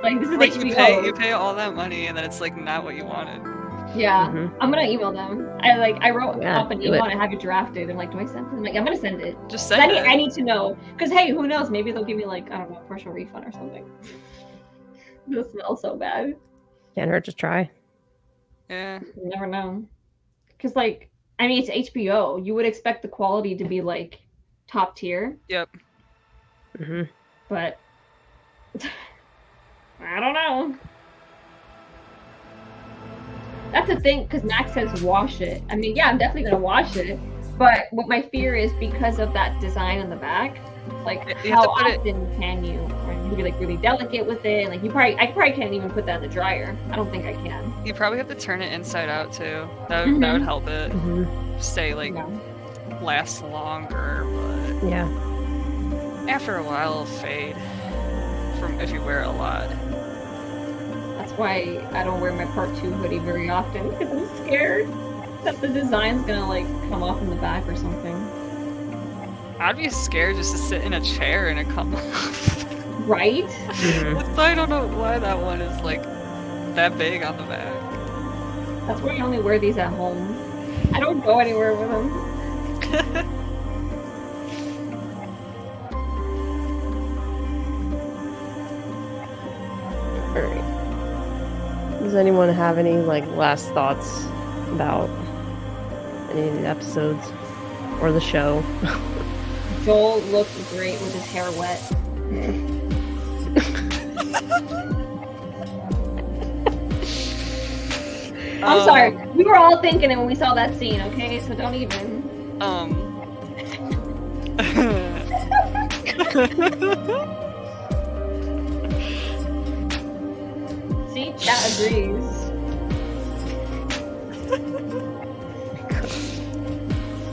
Like this is Like HBO." you pay all that money and then it's like not what you wanted. Yeah, Mhm. I'm gonna email them. I wrote Yeah, up an do email it. and I have it drafted. I'm like, do I send it? I'm like, I'm gonna send it. Just 'Cause send it. I need to know. Because hey, who knows? Maybe they'll give me like, I don't know, a partial refund or something. This smells so bad. Can't hurt to try. Yeah. You never know. Because like, I mean, it's HBO. You would expect the quality to be like top tier, Yep. Mm-hmm. but I don't know. That's the thing, because Max says wash it. I mean, yeah, I'm definitely gonna wash it. But what my fear is because of that design on the back, like You have how to put it- often can you? Or you can be like really delicate with it. Like I probably can't even put that in the dryer. I don't think I can. You probably have to turn it inside out too. That would Mhm. help it Mm-hmm. stay like Yeah. last longer, but Yeah. after a while it'll fade from if you wear it a lot. That's why I don't wear my part 2 hoodie very often, because I'm scared that the design's gonna like come off in the back or something. I'd be scared just to sit in a chair and it come off. Right? Mhm. So I don't know why that one is like that big on the back. That's why I only wear these at home. I don't go anywhere with them. All right. Does anyone have any like last thoughts about any of the episodes or the show? Joel looked great with his hair wet. I'm sorry. We were all thinking it when we saw that scene, okay? So don't even. See, chat agrees.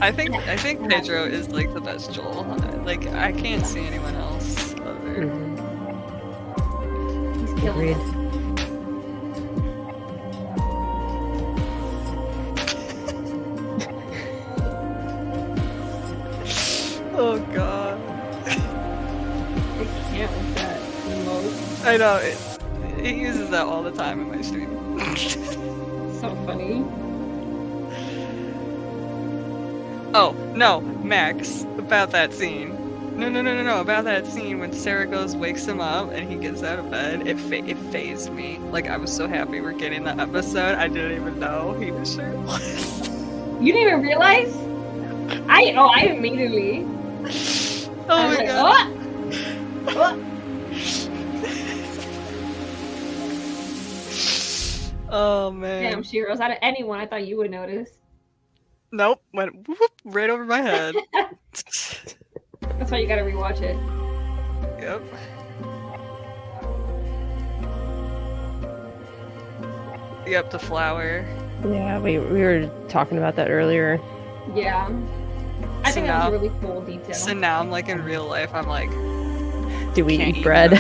I think Pedro is like the best Joel. Like I can't see anyone else other. Mhm. He's killing Agreed. it. Oh god. I can't with that emote. I know he uses that all the time in my stream. So funny. Oh no, Max, about that scene. No, about that scene when Sarah wakes him up and he gets out of bed. It fazed me. Like I was so happy we're getting that episode. I didn't even know he was shirtless. You didn't even realize? I immediately. Oh I was my like, god. "Oh!" Oh man. Damn, Shiro's out of anyone, I thought you would notice. Nope, went whoop, right over my head. That's why you gotta rewatch it. Yep. Yep, the flower. Yeah, we were talking about that earlier. Yeah. I So think that was now- a really cool detail. So now I'm like in real life, I'm like, Do we can't eat bread?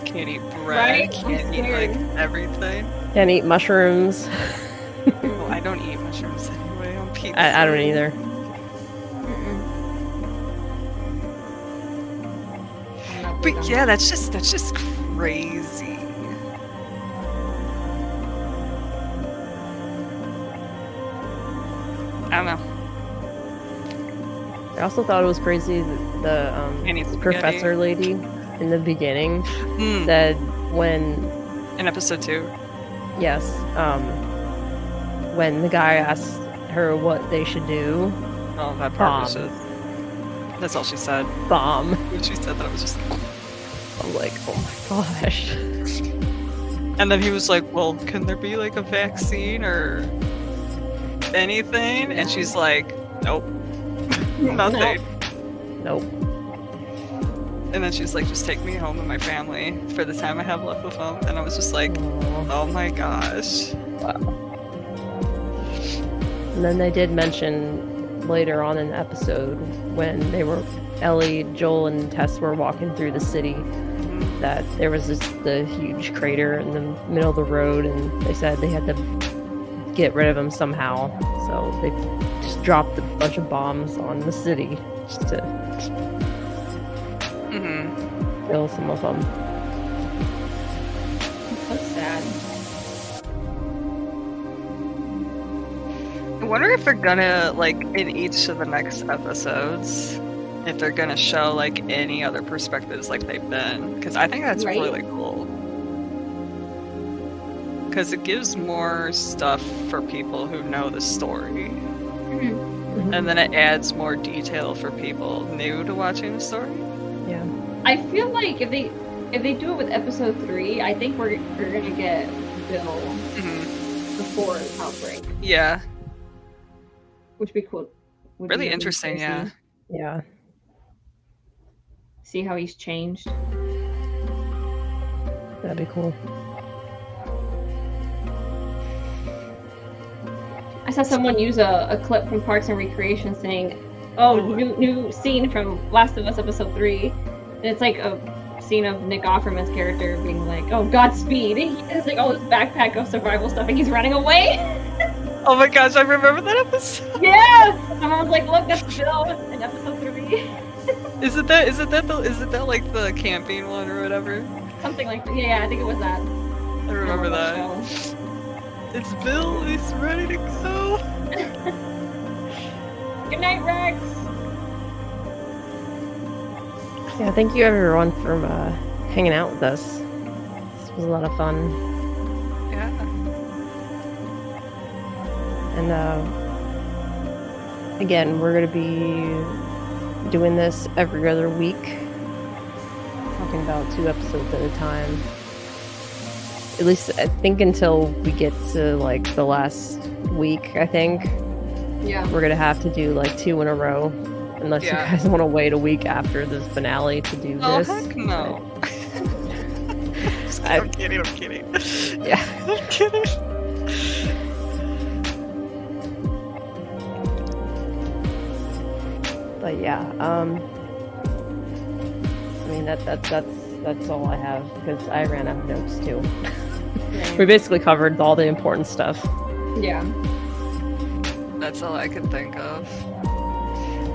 Can't eat bread. Right? Can't I'm eat like scared. everything. Can't eat mushrooms. Well, I don't eat mushrooms anyway on pizza. I don't either. Mm-mm. I'm not big But on yeah, that's just crazy. I don't know. I also thought it was crazy that the Any spaghetti. professor lady in the beginning Mm, said when in episode 2. yes, when the guy asked her what they should do, Oh, that part was Bomb. just. That's all she said. bomb. When she said that, I was just. I'm like, oh my gosh. And then he was like, "Well, can there be like a vaccine or anything?" And she's like, "Nope, nothing." Nope. And then she's like, "Just take me home with my family for the time I have left with them." And I was just like, Aw. "Oh my gosh." And then they did mention later on in the episode when Ellie, Joel, and Tess were walking through the city Mhm. that there was the huge crater in the middle of the road, and they said they had to get rid of him somehow. So they just dropped a bunch of bombs on the city just to Mhm. kill some of them. So sad. I wonder if they're gonna like in each of the next episodes, if they're gonna show like any other perspectives like they've been, because I think that's Right. really cool. Because it gives more stuff for people who know the story, Mhm. and then it adds more detail for people new to watching the story. Yeah. I feel like if they do it with episode 3, I think we're gonna get Bill Hmm. before the outbreak, Yeah, which would be cool. Would be really really interesting. crazy. Yeah. Yeah. See how he's changed. That'd be cool. I saw someone use a clip from Parks and Recreation saying New scene from Last of Us episode 3. And it's like a scene of Nick Offerman's character being like, "Oh, Godspeed." He has like all this backpack of survival stuff, and he's running away. Oh my gosh, I remember that episode. Yeah, someone was like, "Look, that's Bill in episode 3." Is it that like the camping one or whatever? Something like that. Yeah, I think it was that. I remember that. It's Bill. He's ready to go. Good night, Rex. Yeah, thank you everyone for hanging out with us. This was a lot of fun. Yeah. And again, we're going to be doing this every other week. Talking about 2 episodes at a time. At least I think until we get to like the last week, I think. Yeah. We're going to have to do like 2 in a row. Unless you guys want to wait a week after this finale to do this. Oh, heck no. I'm kidding. Yeah. I'm kidding. But yeah, I mean that's all I have because I ran out of notes too. We basically covered all the important stuff. Yeah. That's all I could think of.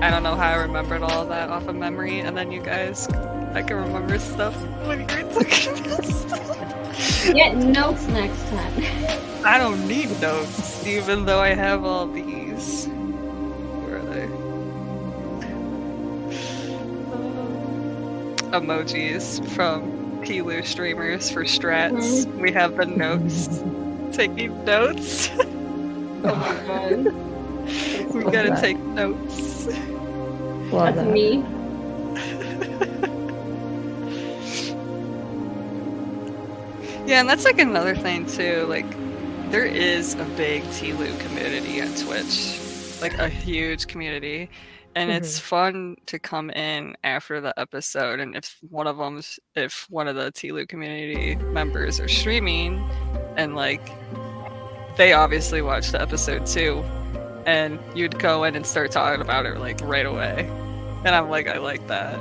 I don't know how I remembered all of that off of memory, and then you guys, I can remember stuff when you were talking about stuff. Get notes next time. I don't need notes, even though I have all these. Where are they? Emojis from Hulu streamers for strats. We have the notes. Taking notes. Oh my god. We gotta take notes. Love That's that. me. Yeah, and that's like another thing too. Like, there is a big T-Lu community on Twitch, like a huge community, and it's fun to come in after the episode. And if one of the T-Lu community members are streaming, and like they obviously watched the episode too, and you'd go in and start talking about it like right away, and I'm like, I like that.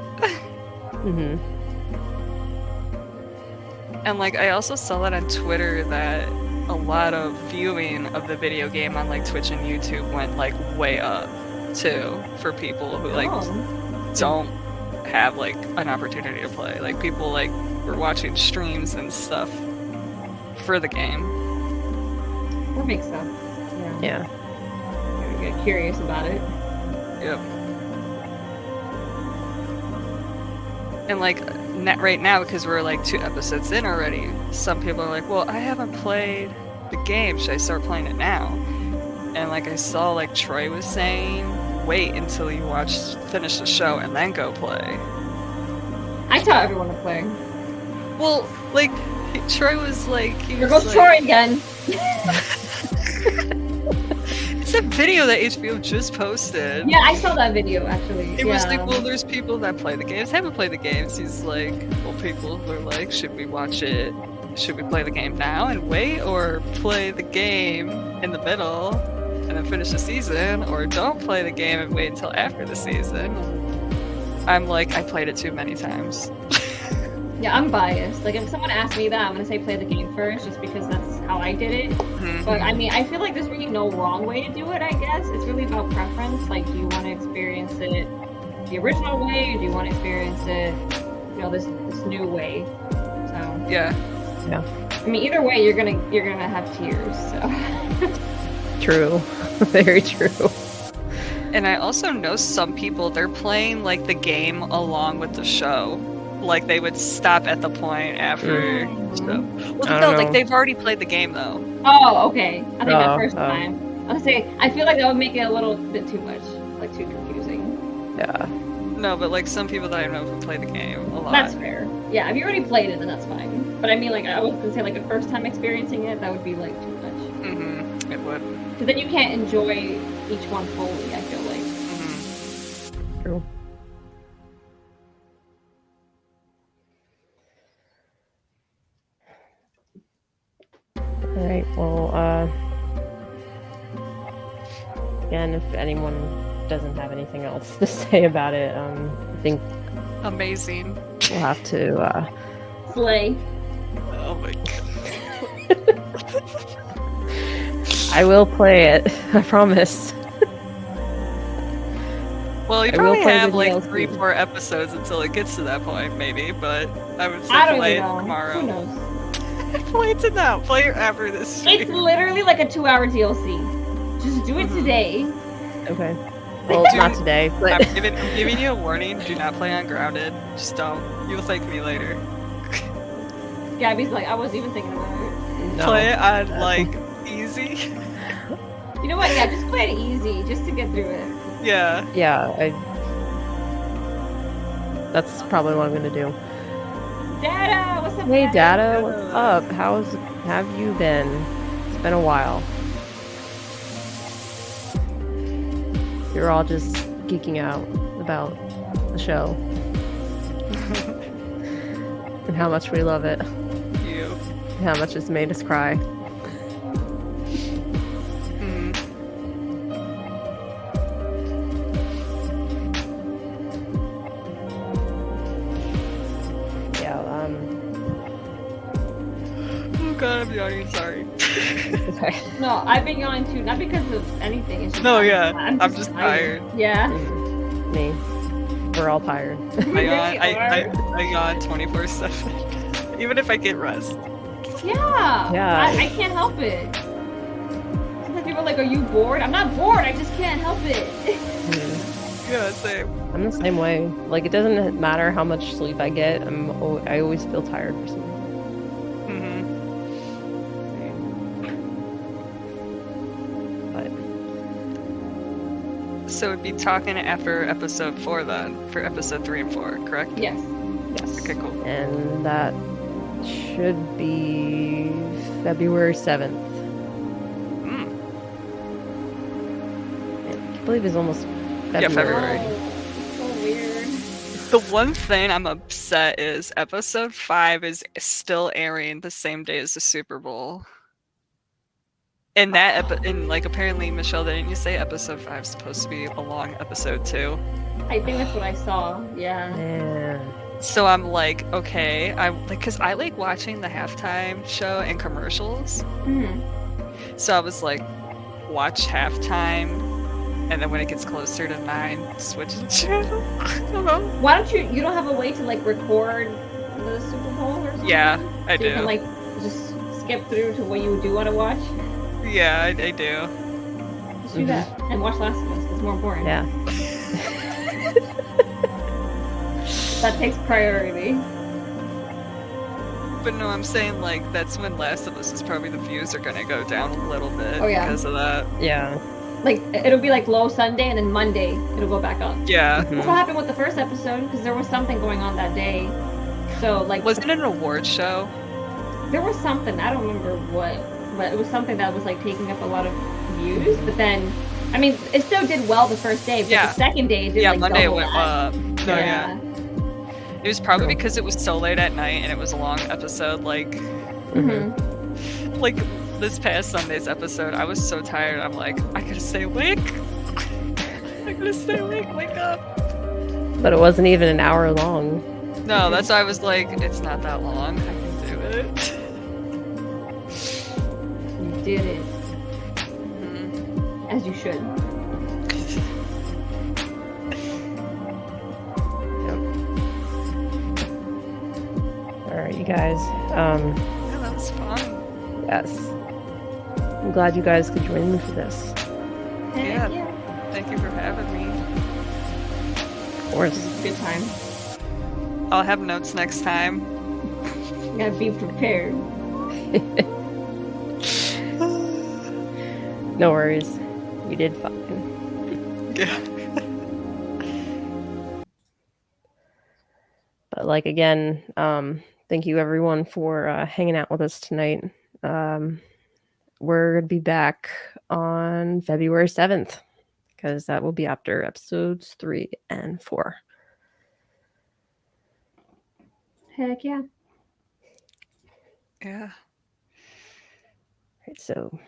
And like I also saw that on Twitter that a lot of viewing of the video game on like Twitch and YouTube went like way up too for people who like don't have like an opportunity to play. Like people like were watching streams and stuff for the game. That makes sense. Yeah. I get curious about it. Yep. And like right now, because we're like 2 episodes in already, some people are like, well, I haven't played the game, should I start playing it now? And like I saw like Troy was saying, wait until you finish the show and then go play. I taught everyone to play. Well, like Troy was like, Here goes Troy again. It's a video that HBO just posted. Yeah, I saw that video actually. It was like, well, there's people that play the games, haven't played the games. He's like, well, people were like, should we watch it? Should we play the game now and wait, or play the game in the middle and then finish the season, or don't play the game and wait until after the season? I'm like, I played it too many times. Yeah, I'm biased. Like, if someone asks me that, I'm gonna say play the game first, just because that's how I did it. But I mean, I feel like there's really no wrong way to do it. I guess it's really about preference. Like, do you want to experience it the original way, or do you want to experience it, you know, this new way? So yeah. I mean, either way, you're gonna have tears. So True. Very true. And I also know some people, they're playing like the game along with the show. Like they would stop at the point after. So. Well, no, like they've already played the game though. Oh, okay. I think that first time. I'll say I feel like that would make it a little bit too much, like too confusing. Yeah. No, but like some people that I know who play the game a lot. That's fair. Yeah, if you already played it, then that's fine. But I mean, like I was gonna say, like a first time experiencing it, that would be like too much. It would. Because then you can't enjoy each one fully. I feel like. True. All right. Well, again, if anyone doesn't have anything else to say about it. I think Amazing. we'll have to. Slay. Oh my god. I will play it. I promise. Well, you I will probably play have the like DLC. 3-4 episodes until it gets to that point, maybe. But I would say I don't play even it know. tomorrow. Who knows? Play it now. Play it after this stream. It's literally like a 2-hour DLC. Just do it today. Okay. Well, Dude, not today, but I'm giving you a warning. Do not play on Grounded. Just don't. You'll thank me later. Gabby's like, I wasn't even thinking about it. no. Play it on like easy. You know what? Yeah, just play it easy, just to get through it. Yeah. Yeah, that's probably what I'm gonna do. Dada, what's up? Hey, Dada? Dada, what's up? Have you been? It's been a while. You're all just geeking out about the show and how much we love it, You. and how much it's made us cry. Yeah. Oh god, I'm yawning. Sorry. Okay. No, I've been yawning too, not because of anything. It's just No, I'm- yeah, I'm just tired. Yeah. Me. We're all tired. We I really are. yawn 24/7, even if I get rest. Yeah. Yeah. I can't help it. Sometimes people are like, are you bored? I'm not bored, I just can't help it. Yeah, same. I'm the same way. Like, it doesn't matter how much sleep I get. I always feel tired for some reason. But So we'd be talking after episode 4 then, for episode 3 and 4, correct? Yes. yes. Okay, cool. And that should be February 7th. I believe it's almost February. Yeah, February. Oh, so weird. The one thing I'm upset is episode 5 is still airing the same day as the Super Bowl. And that, and like apparently, Michelle, didn't you say episode 5 is supposed to be a long episode too? I think that's what I saw. Yeah. Man. So I'm like, okay, I like, cause I like watching the halftime show and commercials. Mhm. So I was like, watch halftime, and then when it gets closer to 9, switch the channel. I don't know. Why don't you don't have a way to like record the Super Bowl or something? Yeah, I So you can do. like just skip through to what you do want to watch. Yeah, I do. Just do that and watch Last of Us. It's more important. Yeah. That takes priority. But no, I'm saying like that's when Last of Us is probably the views are gonna go down a little bit Oh, yeah. because of that. Yeah. Like it'll be like low Sunday and then Monday it'll go back up. Yeah. That's what happened with the first episode because there was something going on that day. So like Wasn't it an award show? there was something, I don't remember what, but it was something that was like taking up a lot of views. But then, I mean, it still did well the first day, but Yeah. the second day it did Yeah, like Monday it double went that. up. No, yeah. It was probably because it was so late at night and it was a long episode. Like this past Sunday's episode, I was so tired. I'm like, I gotta stay awake. I gotta stay awake. Wake up. But it wasn't even an hour long. No, that's why I was like, it's not that long. I can do it. You did it Mhm. as you should. All right, you guys. Yeah, that was fun. Yes. I'm glad you guys could join me for this. Yeah. Heck yeah. Thank you for having me. Of course. Good time. I'll have notes next time. You gotta be prepared. No worries. You did fine. Yeah. But like again, thank you everyone for hanging out with us tonight. We're gonna be back on February 7th because that will be after episodes 3 and 4. Heck yeah. Yeah. Right, so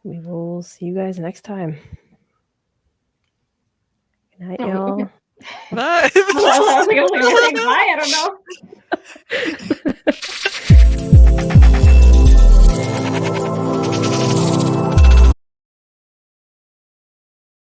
We will see you guys next time. Good night, Oh, y'all. okay. Bye. I was like, am I saying bye? I don't know.